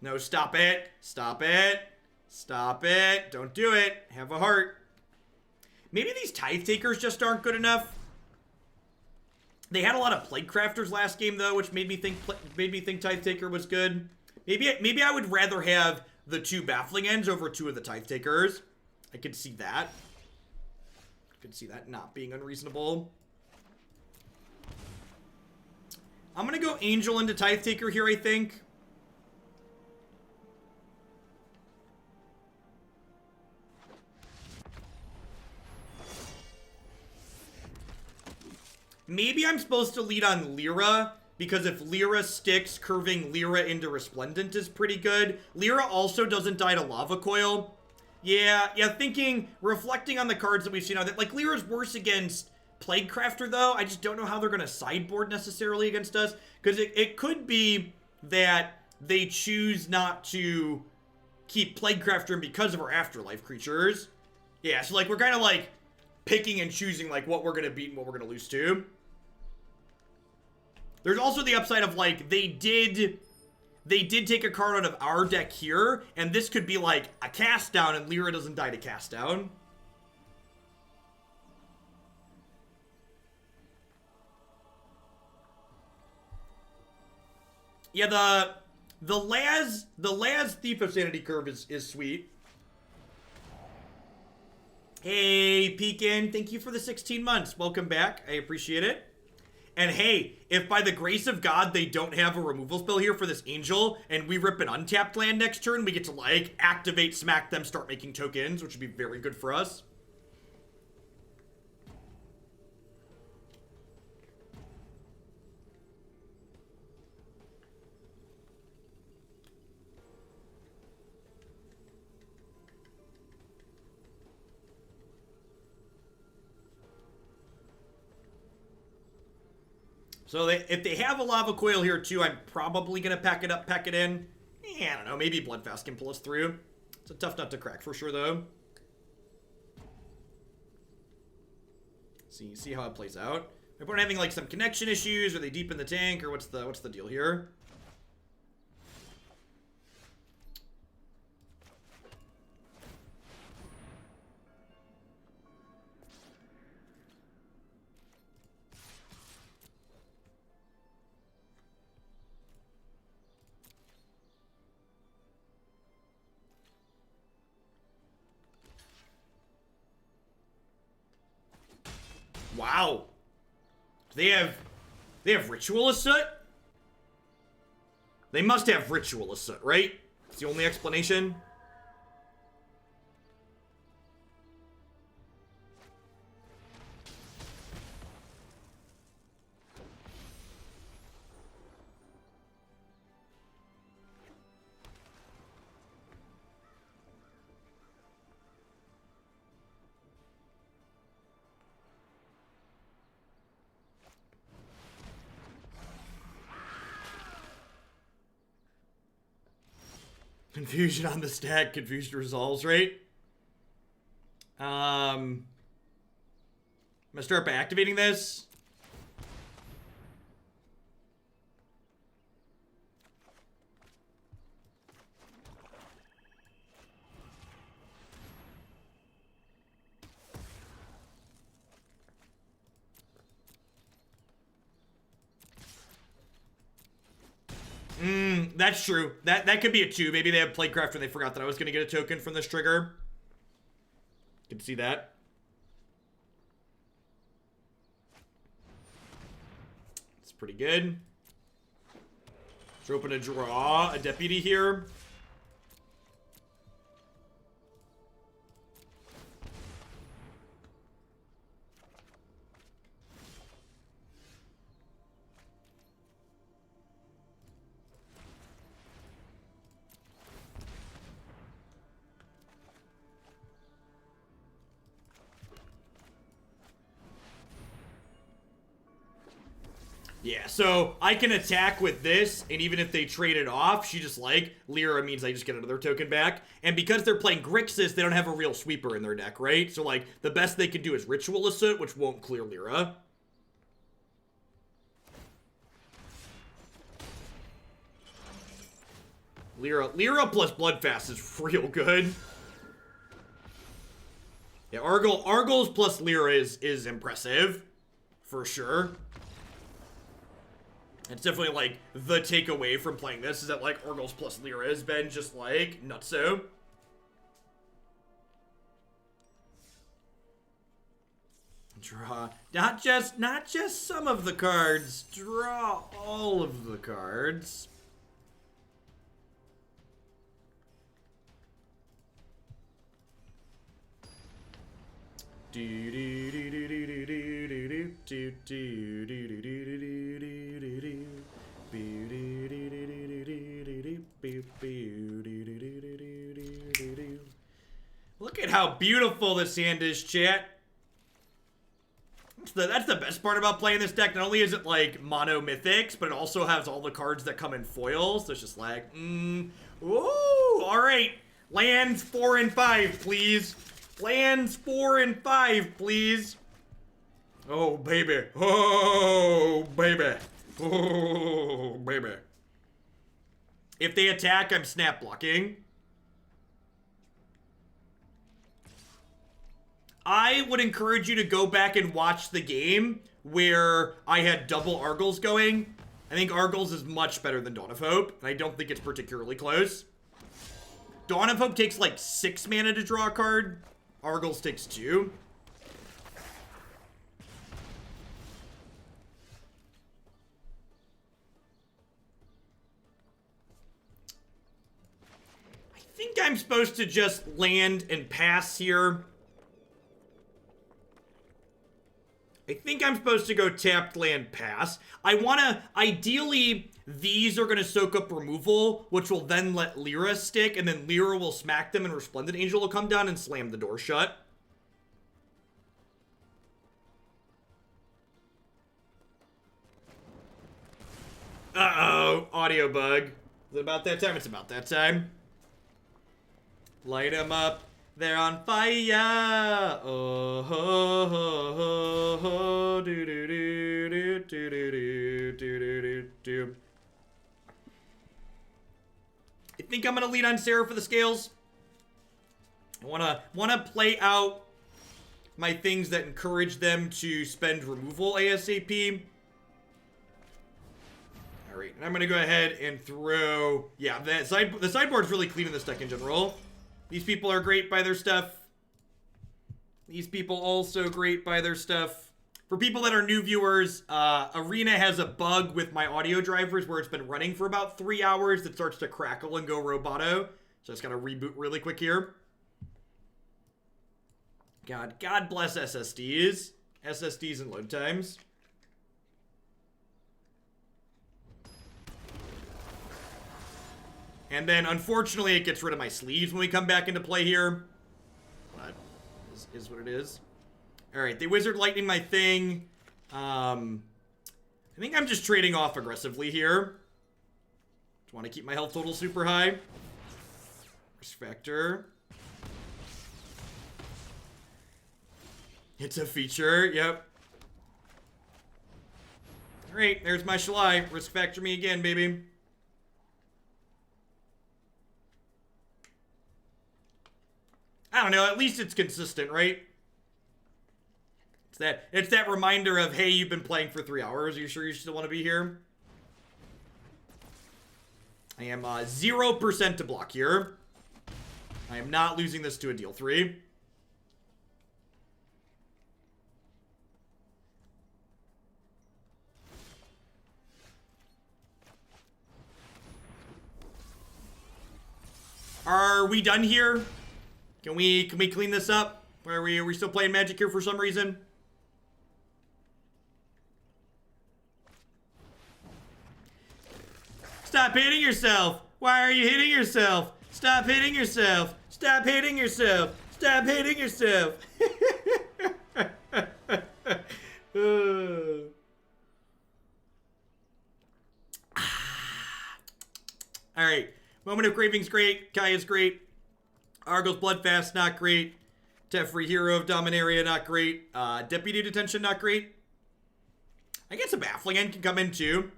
No, stop it. Stop it. Stop it. Don't do it. Have a heart. Maybe these Tithe Takers just aren't good enough. They had a lot of Plague Crafters last game, though, which made me think Tithe Taker was good. Maybe I would rather have the 2 Baffling Ends over 2 of the Tithe Takers. I could see that. I could see that not being unreasonable. I'm gonna go Angel into Tithe Taker here, I think. Maybe I'm supposed to lead on Lyra, because if Lyra sticks, curving Lyra into Resplendent is pretty good. Lyra also doesn't die to Lava Coil. Yeah, reflecting on the cards that we've seen on that, like, Lyra's worse against Plague Crafter, though. I just don't know how they're going to sideboard necessarily against us, because it could be that they choose not to keep Plague Crafter because of our Afterlife creatures. Yeah, so, like, we're kind of, like, picking and choosing, like, what we're going to beat and what we're going to lose to. There's also the upside of, like, they did take a card out of our deck here, and this could be, like, a cast down, and Lyra doesn't die to cast down. Yeah, the Laz Thief of Sanity curve is sweet. Hey, Pekin, thank you for the 16 months. Welcome back. I appreciate it. And hey, if by the grace of God they don't have a removal spell here for this Angel, and we rip an untapped land next turn, we get to, like, activate, smack them, start making tokens, which would be very good for us. So if they have a Lava Coil here too, I'm probably going to pack it in. I don't know, maybe Bloodfast can pull us through. It's a tough nut to crack for sure, though. See how it plays out. If we're having, like, some connection issues, are they deep in the tank, or what's the deal here? Wow. They have Ritualist Soot? They must have Ritualist Soot, right? It's the only explanation. Confusion on the stack, confusion resolves, right? I'm gonna start by activating this. That's true. That could be a 2. Maybe they have Playcraft and they forgot that I was gonna get a token from this trigger. Can see that. It's pretty good. Let's open a draw, a deputy here. Yeah, so I can attack with this, and even if they trade it off, she just like, Lyra means I just get another token back. And because they're playing Grixis, they don't have a real sweeper in their deck, right? So like, the best they can do is Ritual Assault, which won't clear Lyra. Lyra plus Bloodfast is real good. Yeah, Arguel's plus Lyra is impressive, for sure. It's definitely, like, the takeaway from playing this is that, like, Arguel's plus Lyra has been just, like, nutso. Draw. Not just some of the cards. Draw all of the cards. Look at how beautiful this hand is, chat. That's the best part about playing this deck. Not only is it like mono mythics, but it also has all the cards that come in foils. So it's just like, ooh, all right. Lands 4 and 5, please. Lands 4 and 5, please. Oh, baby. Oh, baby. Oh, baby. If they attack, I'm snap blocking. I would encourage you to go back and watch the game where I had double Arguels going. I think Arguels is much better than Dawn of Hope, and I don't think it's particularly close. Dawn of Hope takes like 6 mana to draw a card. Arguels takes 2. I think I'm supposed to just land and pass here. I think I'm supposed to go tapped land pass. I want to, ideally, these are going to soak up removal, which will then let Lyra stick, and then Lyra will smack them, and Resplendent Angel will come down and slam the door shut. Uh-oh, audio bug. Is it about that time? It's about that time. Light them up. They're on fire. Oh, ho, ho, ho, ho. Do, do, do, do, do, do, do, do, do, do. I think I'm gonna lead on Seraph for the scales. I wanna play out my things that encourage them to spend removal ASAP. All right, and I'm gonna go ahead and throw. Yeah, the sideboard's really clean in this deck in general. These people are great by their stuff. These people also great by their stuff. For people that are new viewers, Arena has a bug with my audio drivers where it's been running for about 3 hours that starts to crackle and go roboto. So I just gotta reboot really quick here. God bless SSDs. SSDs and load times. And then, unfortunately, it gets rid of my sleeves when we come back into play here. But is what it is. Alright, they Wizard Lightning my thing. I think I'm just trading off aggressively here. Just want to keep my health total super high. Risk factor. It's a feature, yep. Alright, there's my Shalai. Risk factor me again, baby. I don't know, at least it's consistent, right? It's that reminder of, hey, you've been playing for 3 hours. Are you sure you still want to be here? I am 0% to block here. I am not losing this to a deal 3. Are we done here? Can we clean this up? Are we still playing Magic here for some reason? Stop hitting yourself! Why are you hitting yourself? Stop hitting yourself! Stop hitting yourself! Stop hitting yourself! Alright. Moment of Craving's great. Kaya's great. Arguel's Bloodfast, not great. Teferi, Hero of Dominaria, not great. Deputy of Detention, not great. I guess a Baffling End can come in too.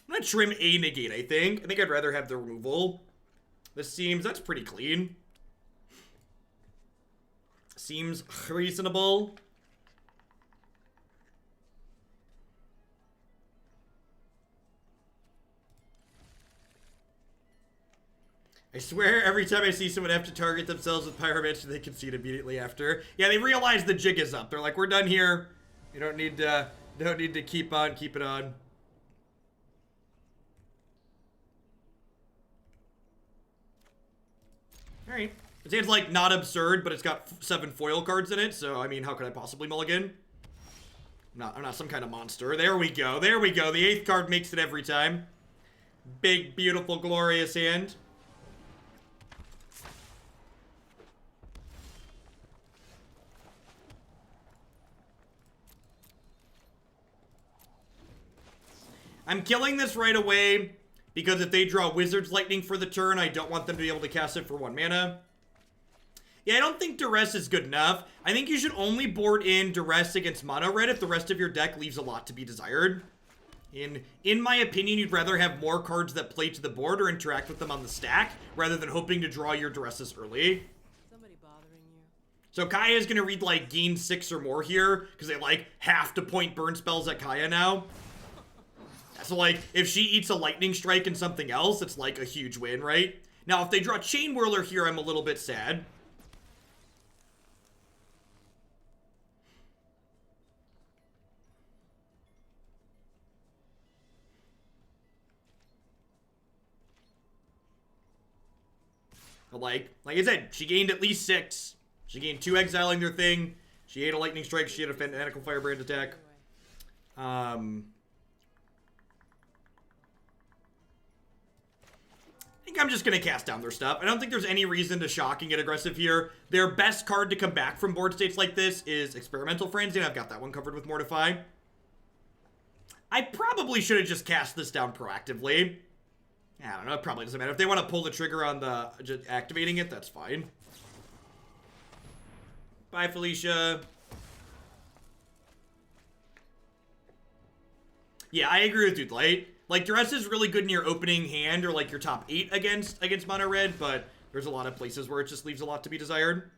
I'm gonna trim a Negate, I think. I think I'd rather have the removal. That's pretty clean. Seems reasonable. I swear every time I see someone have to target themselves with Pyromancer, they concede immediately after. Yeah, they realize the jig is up. They're like, we're done here. You don't need to keep it on. Alright. This hand's like not absurd, but it's got 7 foil cards in it, so I mean, how could I possibly mulligan? I'm not some kind of monster. There we go. There we go. The 8th card makes it every time. Big, beautiful, glorious hand. I'm killing this right away because if they draw Wizard's Lightning for the turn, I don't want them to be able to cast it for 1 mana. Yeah, I don't think Duress is good enough. I think you should only board in Duress against mono red if the rest of your deck leaves a lot to be desired. In my opinion, you'd rather have more cards that play to the board or interact with them on the stack rather than hoping to draw your Duresses early. Somebody bothering you? So Kaya is going to read like gain 6 or more here because they like have to point burn spells at Kaya now. So, like, if she eats a lightning strike and something else, it's, like, a huge win, right? Now, if they draw Chain Whirler here, I'm a little bit sad. But, like I said, she gained at least 6. She gained 2 exiling their thing. She ate a lightning strike. She had a fanatical firebrand attack. I think I'm just going to cast down their stuff. I don't think there's any reason to shock and get aggressive here. Their best card to come back from board states like this is Experimental Frenzy, and I've got that one covered with Mortify. I probably should have just cast this down proactively. I don't know, it probably doesn't matter. If they want to pull the trigger on the just activating it, that's fine. Bye, Felicia. Yeah, I agree with Dude Light. Like, Duress is really good in your opening hand or, like, your top 8 against mono red, but there's a lot of places where it just leaves a lot to be desired.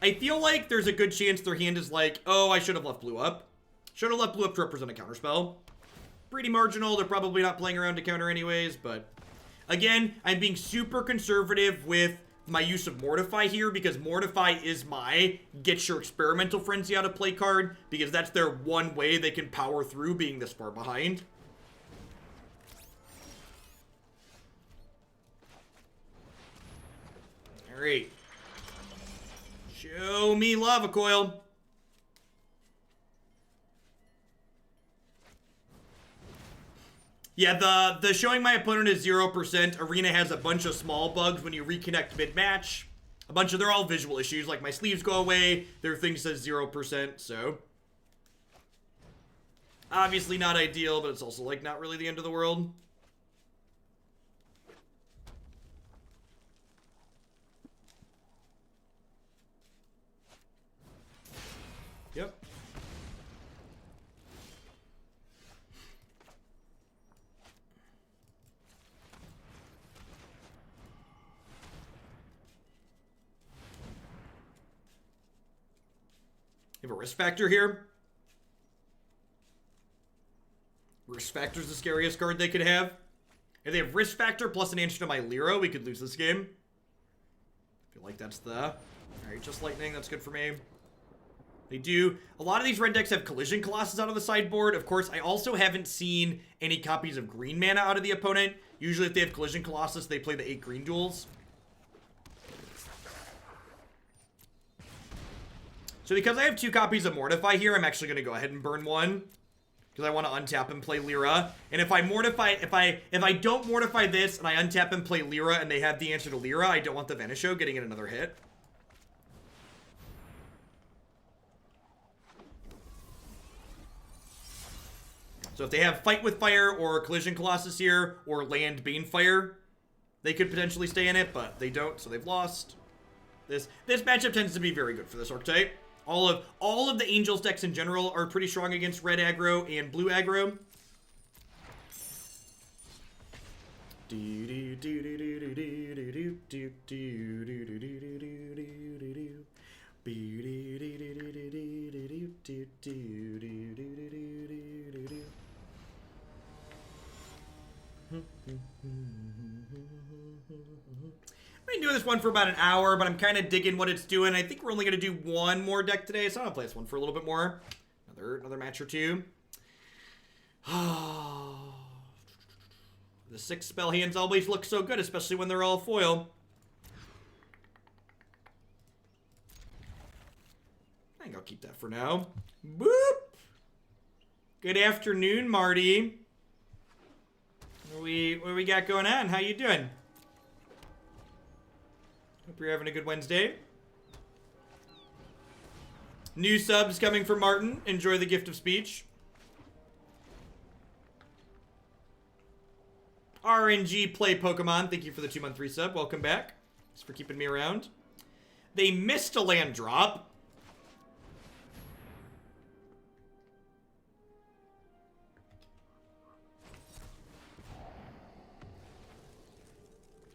I feel like there's a good chance their hand is like, oh, I should have left blue up. Should have left blue up to represent a counterspell. Pretty marginal. They're probably not playing around to counter anyways, but... Again, I'm being super conservative with my use of Mortify here because Mortify is my get your Experimental Frenzy out of play card because that's their one way they can power through being this far behind. Alright. Show me Lava Coil. Yeah, the showing my opponent is 0%. Arena has a bunch of small bugs when you reconnect mid-match. They're all visual issues, like my sleeves go away, their thing says 0%, so. Obviously not ideal, but it's also, like, not really the end of the world. Yep. You have a risk factor here. Risk factor's the scariest card they could have. If they have risk factor plus an answer to my Lyra, we could lose this game. I feel like that's the... Alright, just lightning, that's good for me. They do. A lot of these red decks have Collision Colossus out of the sideboard. Of course, I also haven't seen any copies of green mana out of the opponent. Usually if they have Collision Colossus, they play the 8 green duels. So because I have 2 copies of Mortify here, I'm actually going to go ahead and burn one. Because I want to untap and play Lyra. And if I mortify, if I don't mortify this and I untap and play Lyra and they have the answer to Lyra, I don't want the Vanisho getting in another hit. So if they have Fight with Fire or Collision Colossus here or Land Banefire, they could potentially stay in it, but they don't, so they've lost. This matchup tends to be very good for this archetype. All of the Angels decks in general are pretty strong against red aggro and blue aggro. I've been doing this one for about an hour, but I'm kind of digging what it's doing. I think we're only going to do one more deck today, so I'm going to play this one for a little bit more. Another match or two. The 6 spell hands always look so good, especially when they're all foil. I think I'll keep that for now. Boop! Good afternoon, Marty. What we got going on? How you doing? Hope you're having a good Wednesday. New subs coming from Martin. Enjoy the gift of speech. RNG Play Pokemon. Thank you for the 2-month resub. Welcome back. Thanks for keeping me around. They missed a land drop.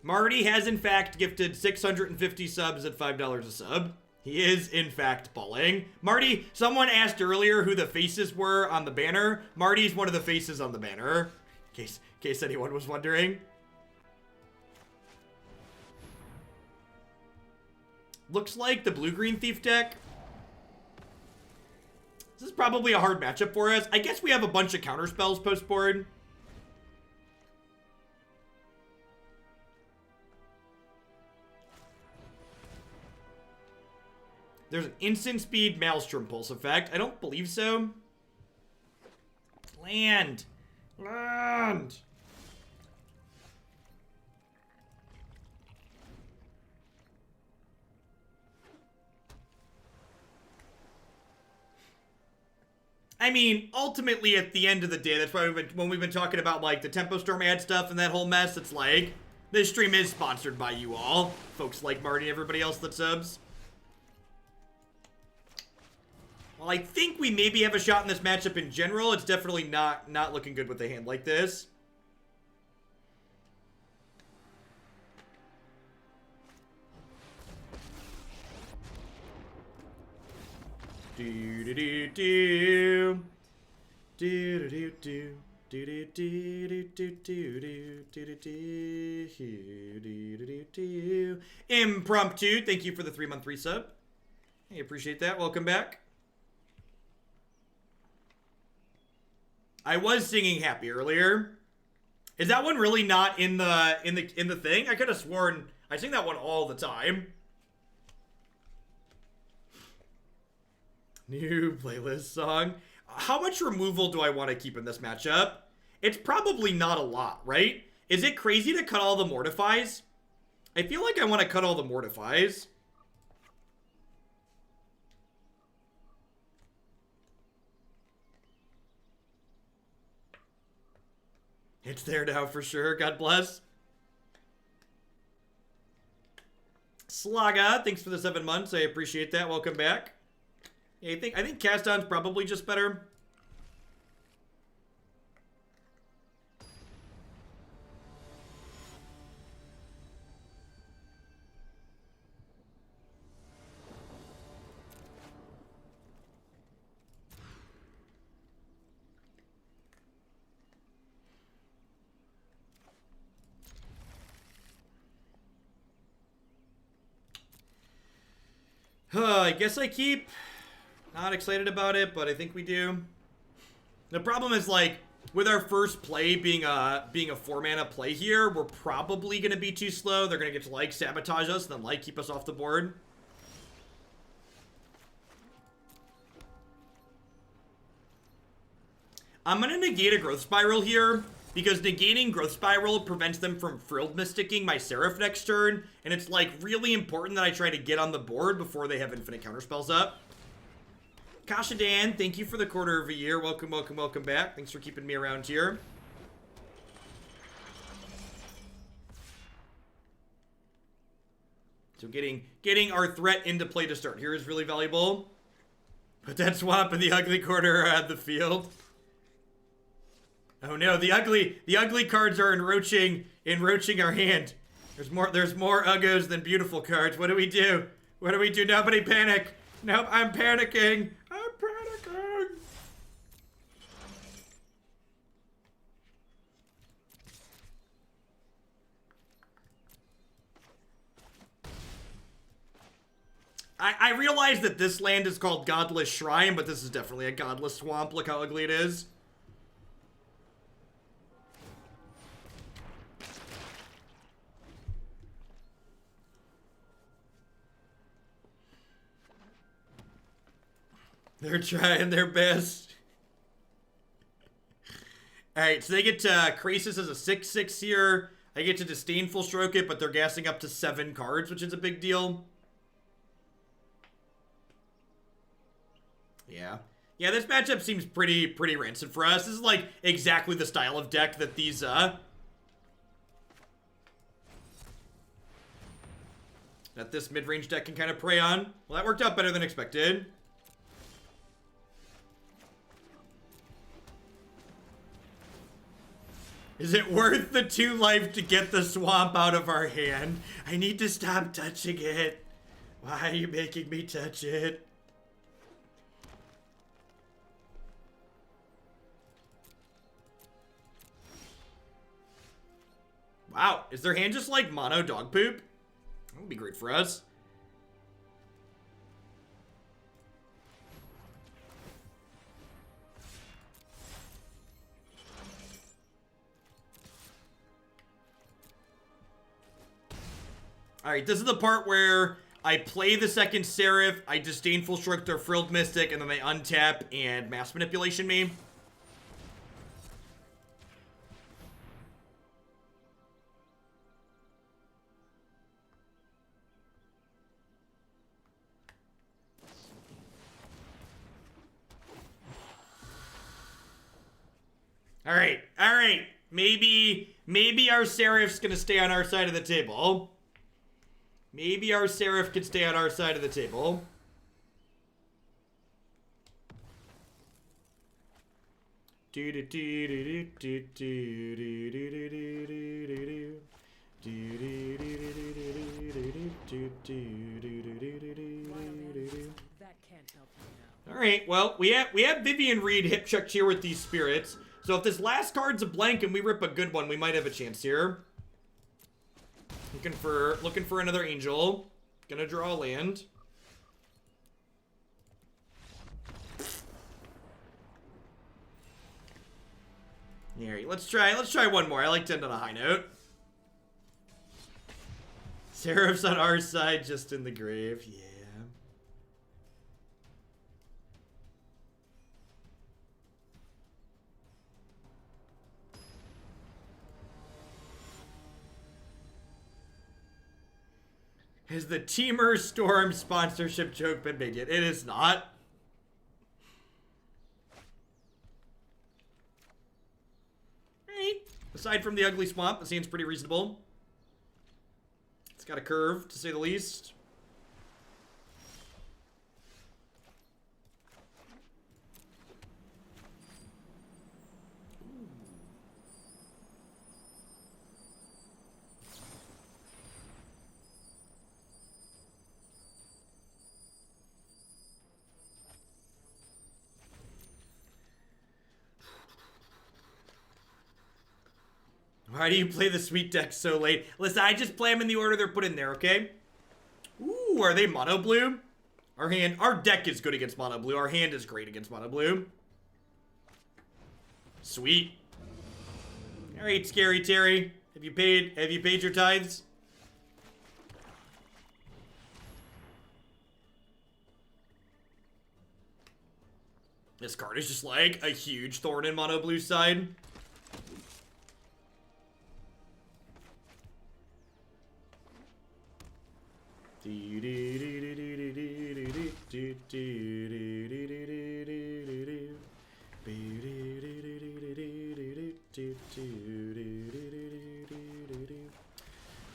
Marty has, in fact, gifted 650 subs at $5 a sub. He is, in fact, balling. Marty, someone asked earlier who the faces were on the banner. Marty's one of the faces on the banner, in case anyone was wondering. Looks like the blue-green thief deck. This is probably a hard matchup for us. I guess we have a bunch of counterspells post-board. There's an instant speed Maelstrom Pulse effect. I don't believe so. Land. Land. I mean, ultimately, at the end of the day, that's why when we've been talking about, like, the Tempo Storm ad stuff and that whole mess, it's like, this stream is sponsored by you all. Folks like Marty and everybody else that subs. Well, I think we maybe have a shot in this matchup in general. It's definitely not looking good with a hand like this. Do do do do do do do do do do do do. Impromptu, thank you for the 3-month resub. I appreciate that. Welcome back. I was singing Happy earlier. Is that one really not in the thing? I could have sworn I sing that one all the time. New playlist song. How much removal do I want to keep in this matchup? It's probably not a lot, right? Is it crazy to cut all the Mortifies? I feel like I want to cut all the Mortifies. It's there now for sure. God bless. Slaga, thanks for the 7 months. I appreciate that. Welcome back. Yeah, I think cast down's probably just better. I guess I keep not excited about it, but I think we do. The problem is, like, with our first play being a 4-mana play here, we're probably going to be too slow. They're going to get to, like, sabotage us and then, like, keep us off the board. I'm going to negate a Growth Spiral here, because negating Growth Spiral prevents them from Frilled Mysticking my Seraph next turn, and it's, like, really important that I try to get on the board before they have infinite counterspells up. Kasha Dan, thank you for the quarter of a year. Welcome, welcome, welcome back. Thanks for keeping me around here. So getting our threat into play to start here is really valuable. Put that swamp in the ugly corner of the field. Oh no, the ugly cards are encroaching our hand. There's more uggos than beautiful cards. What do we do? What do we do? Nobody panic. Nope, I'm panicking. I'm panicking. I realize that this land is called Godless Shrine, but this is definitely a godless swamp. Look how ugly it is. They're trying their best. Alright, so they get Krasis as a 6/6 here. I get to Disdainful Stroke it, but they're gassing up to 7 cards, which is a big deal. Yeah. Yeah, this matchup seems pretty rancid for us. This is like exactly the style of deck that these that this mid-range deck can kind of prey on. Well, that worked out better than expected. Is it worth the 2 life to get the swamp out of our hand? I need to stop touching it. Why are you making me touch it? Wow, is their hand just like mono dog poop? That would be great for us. Alright, this is the part where I play the second Seraph, I Disdainful Stroke their Frilled Mystic, and then they untap and Mass Manipulation me. Alright. Maybe our Seraph's gonna stay on our side of the table. Maybe our Seraph could stay on our side of the table. Alright, well, we have Vivian Reed hip checked here with these spirits. So if this last card's a blank and we rip a good one, we might have a chance here. Looking for another angel. Gonna draw a land. Here, let's try one more. I like to end on a high note. Seraph's on our side, just in the grave. Yeah. Has the Teamer Storm sponsorship joke been made yet? It is not. Right. Aside from the ugly swamp, it seems pretty reasonable. It's got a curve, to say the least. Why do you play the sweet deck so late? Listen, I just play them in the order they're put in there, okay? Ooh, are they mono blue? Our deck is good against mono blue. Our hand is great against mono blue. Sweet. All right, Scary Terry. Have you paid your tithes? This card is just like a huge thorn in mono blue side.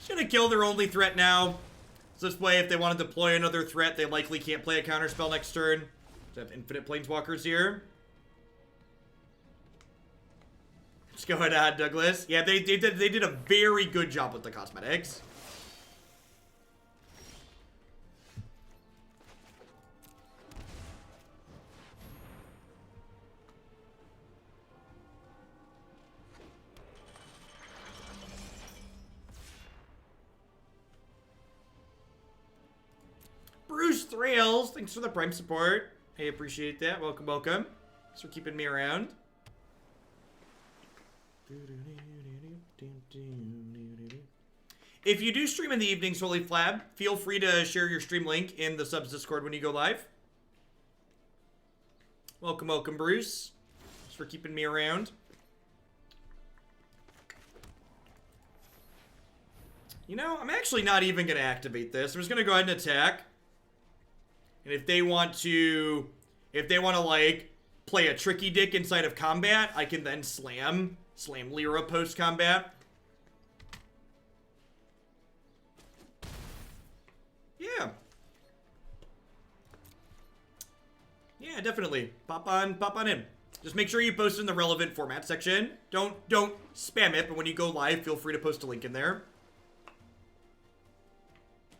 Should have killed their only threat now. So this way, if they want to deploy another threat, they likely can't play a counterspell next turn. So have infinite planeswalkers here. Let's go ahead, Douglas. Yeah, they did a very good job with the cosmetics. Bruce Thrails, thanks for the Prime support. Hey, appreciate that. Welcome, welcome. Thanks for keeping me around. If you do stream in the evenings, Holy Flab, feel free to share your stream link in the subs Discord when you go live. Welcome, welcome, Bruce. Thanks for keeping me around. You know, I'm actually not even going to activate this. I'm just going to go ahead and attack. And if they want to, like, play a tricky dick inside of combat, I can then slam Lyra post-combat. Yeah. Yeah, definitely. Pop on in. Just make sure you post in the relevant format section. Don't spam it, but when you go live, feel free to post a link in there.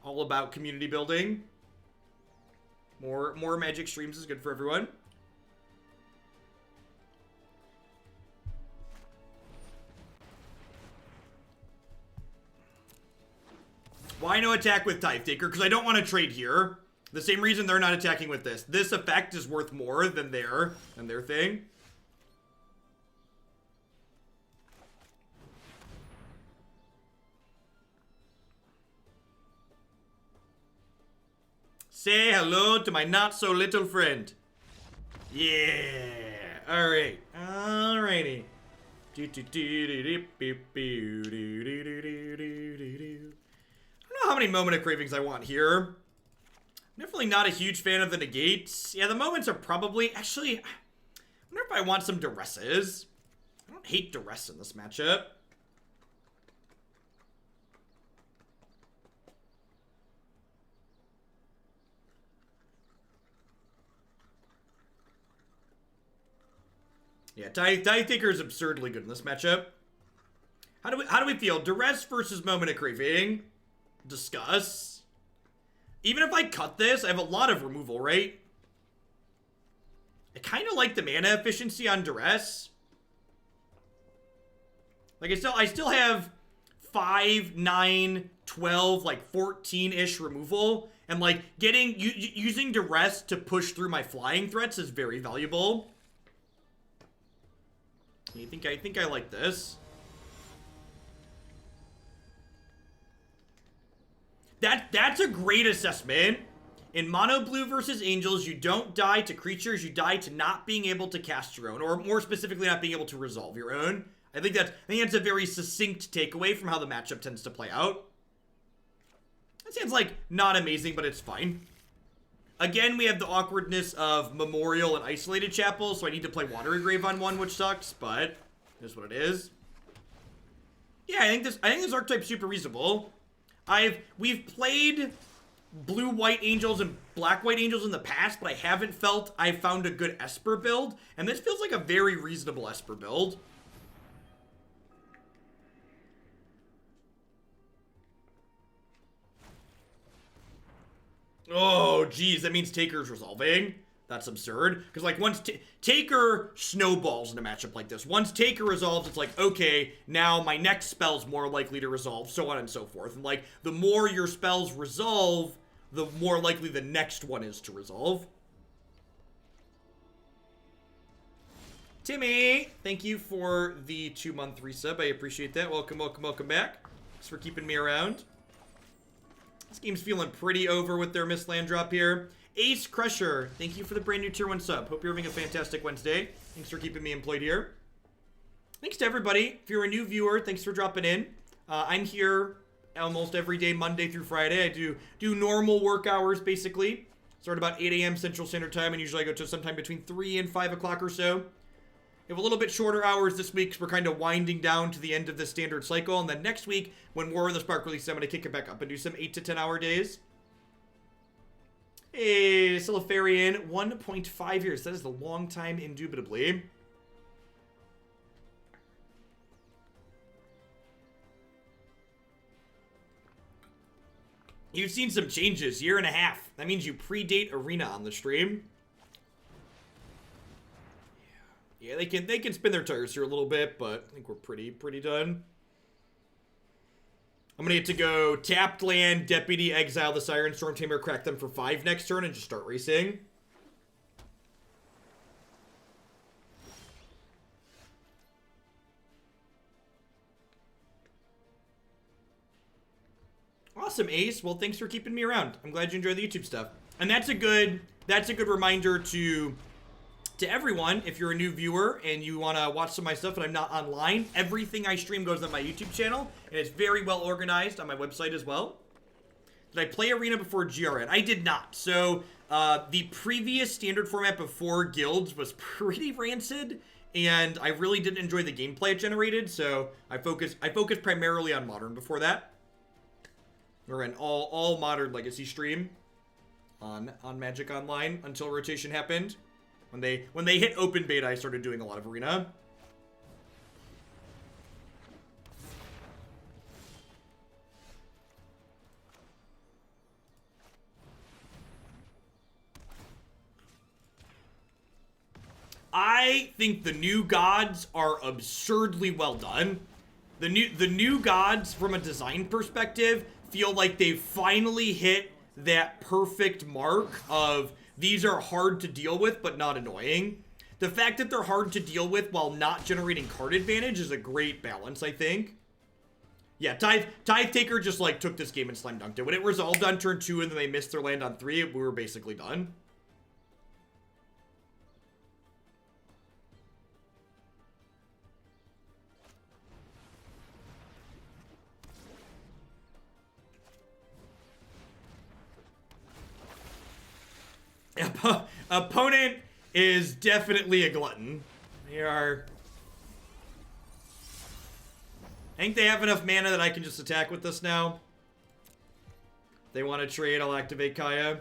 All about community building. More Magic streams is good for everyone. Why no attack with Tithe Taker? Because I don't want to trade here. The same reason they're not attacking with this. This effect is worth more than their thing. Say hello to my not-so-little friend. Yeah. Alright. Alrighty. I don't know how many Moment of Cravings I want here. I'm definitely not a huge fan of the Negates. Yeah, the Moments are probably... Actually, I wonder if I want some Duresses. I don't hate Duress in this matchup. Yeah, Tithe Taker is absurdly good in this matchup. How do we feel? Duress versus Moment of Craving. Discuss. Even if I cut this, I have a lot of removal, right? I kind of like the mana efficiency on Duress. Like, I still have 5, 9, 12, like 14-ish removal. And like, using Duress to push through my flying threats is very valuable. I think I like this. That's a great assessment. In mono blue versus angels, you don't die to creatures, you die to not being able to cast your own, or more specifically, not being able to resolve your own. I think that's a very succinct takeaway from how the matchup tends to play out. That sounds like not amazing, but it's fine. Again, we have the awkwardness of Memorial and Isolated Chapel, so I need to play Watery Grave on one, which sucks, but it is what it is. Yeah, I think this archetype's super reasonable. We've played blue-white angels and black-white angels in the past, but I haven't felt I've found a good Esper build, and this feels like a very reasonable Esper build. Oh, geez, that means Taker's resolving. That's absurd. Because, like, once Taker snowballs in a matchup like this. Once Taker resolves, it's like, okay, now my next spell's more likely to resolve, so on and so forth. And, like, the more your spells resolve, the more likely the next one is to resolve. Timmy, thank you for the 2-month resub. I appreciate that. Welcome, welcome, welcome back. Thanks for keeping me around. This game's feeling pretty over with their missed land drop here. Ace Crusher, thank you for the brand new tier 1 sub. Hope you're having a fantastic Wednesday. Thanks for keeping me employed here. Thanks to everybody. If you're a new viewer, thanks for dropping in. I'm here almost every day, Monday through Friday. I do normal work hours, basically. Start about 8 a.m. Central Standard Time, and usually I go to sometime between 3 and 5 o'clock or so. We have a little bit shorter hours this week because we're kind of winding down to the end of the standard cycle. And then next week, when War of the Spark releases, I'm going to kick it back up and do some 8 to 10 hour days. Hey, Silifarian, 1.5 years. That is a long time, indubitably. You've seen some changes, 1.5 years. That means you predate Arena on the stream. Yeah, they can spin their tires here a little bit, but I think we're pretty done. I'm gonna get to go tapped land, Deputy, exile the Siren Storm Tamer, crack them for 5 next turn, and just start racing. Awesome, Ace. Well, thanks for keeping me around. I'm glad you enjoy the YouTube stuff. And that's a good reminder to everyone, if you're a new viewer and you want to watch some of my stuff and I'm not online, everything I stream goes on my YouTube channel, and it's very well organized on my website as well. Did I play Arena before GRN? I did not. So, the previous standard format before Guilds was pretty rancid, and I really didn't enjoy the gameplay it generated, so I focused primarily on Modern before that. Or an all Modern Legacy stream on Magic Online until rotation happened. When they hit open beta, I started doing a lot of Arena. I think the new gods are absurdly well done. The new gods, from a design perspective, feel like they've finally hit that perfect mark of these are hard to deal with, but not annoying. The fact that they're hard to deal with while not generating card advantage is a great balance, I think. Yeah, Tithe Taker just, like, took this game and slam dunked it. When it resolved on turn 2 and then they missed their land on 3, we were basically done. Opponent is definitely a glutton. They are... I think they have enough mana that I can just attack with this now. If they want to trade, I'll activate Kaya.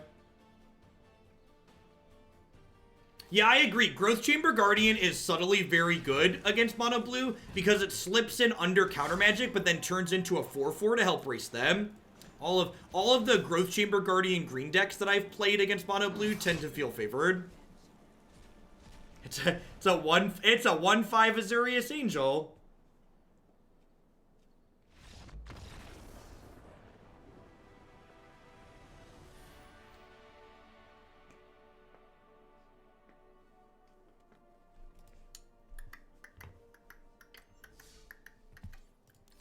Yeah, I agree. Growth Chamber Guardian is subtly very good against Mono Blue because it slips in under counter magic, but then turns into a 4/4 to help race them. All of the Growth Chamber Guardian green decks that I've played against Mono Blue tend to feel favored. It's a 1/5 Azurius Angel.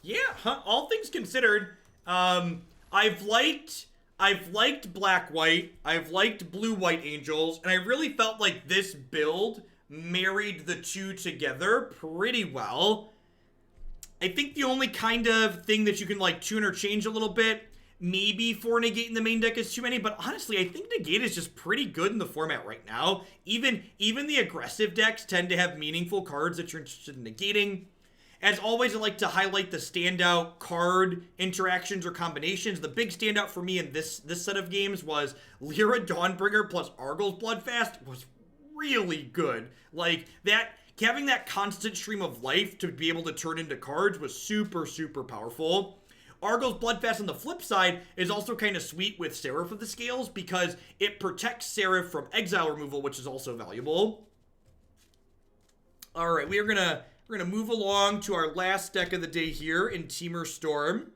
Yeah, all things considered, I've liked black-white, I've liked blue-white angels, and I really felt like this build married the two together pretty well. I think the only kind of thing that you can, like, tune or change a little bit, maybe for Negate in the main deck is too many, but honestly, I think Negate is just pretty good in the format right now. Even the aggressive decks tend to have meaningful cards that you're interested in negating. As always, I like to highlight the standout card interactions or combinations. The big standout for me in this set of games was Lyra Dawnbringer plus Arguel's Bloodfast was really good. Like, that, having that constant stream of life to be able to turn into cards was super, super powerful. Arguel's Bloodfast on the flip side is also kind of sweet with Seraph of the Scales because it protects Seraph from exile removal, which is also valuable. All right, we're gonna move along to our last deck of the day here in Temur Storm.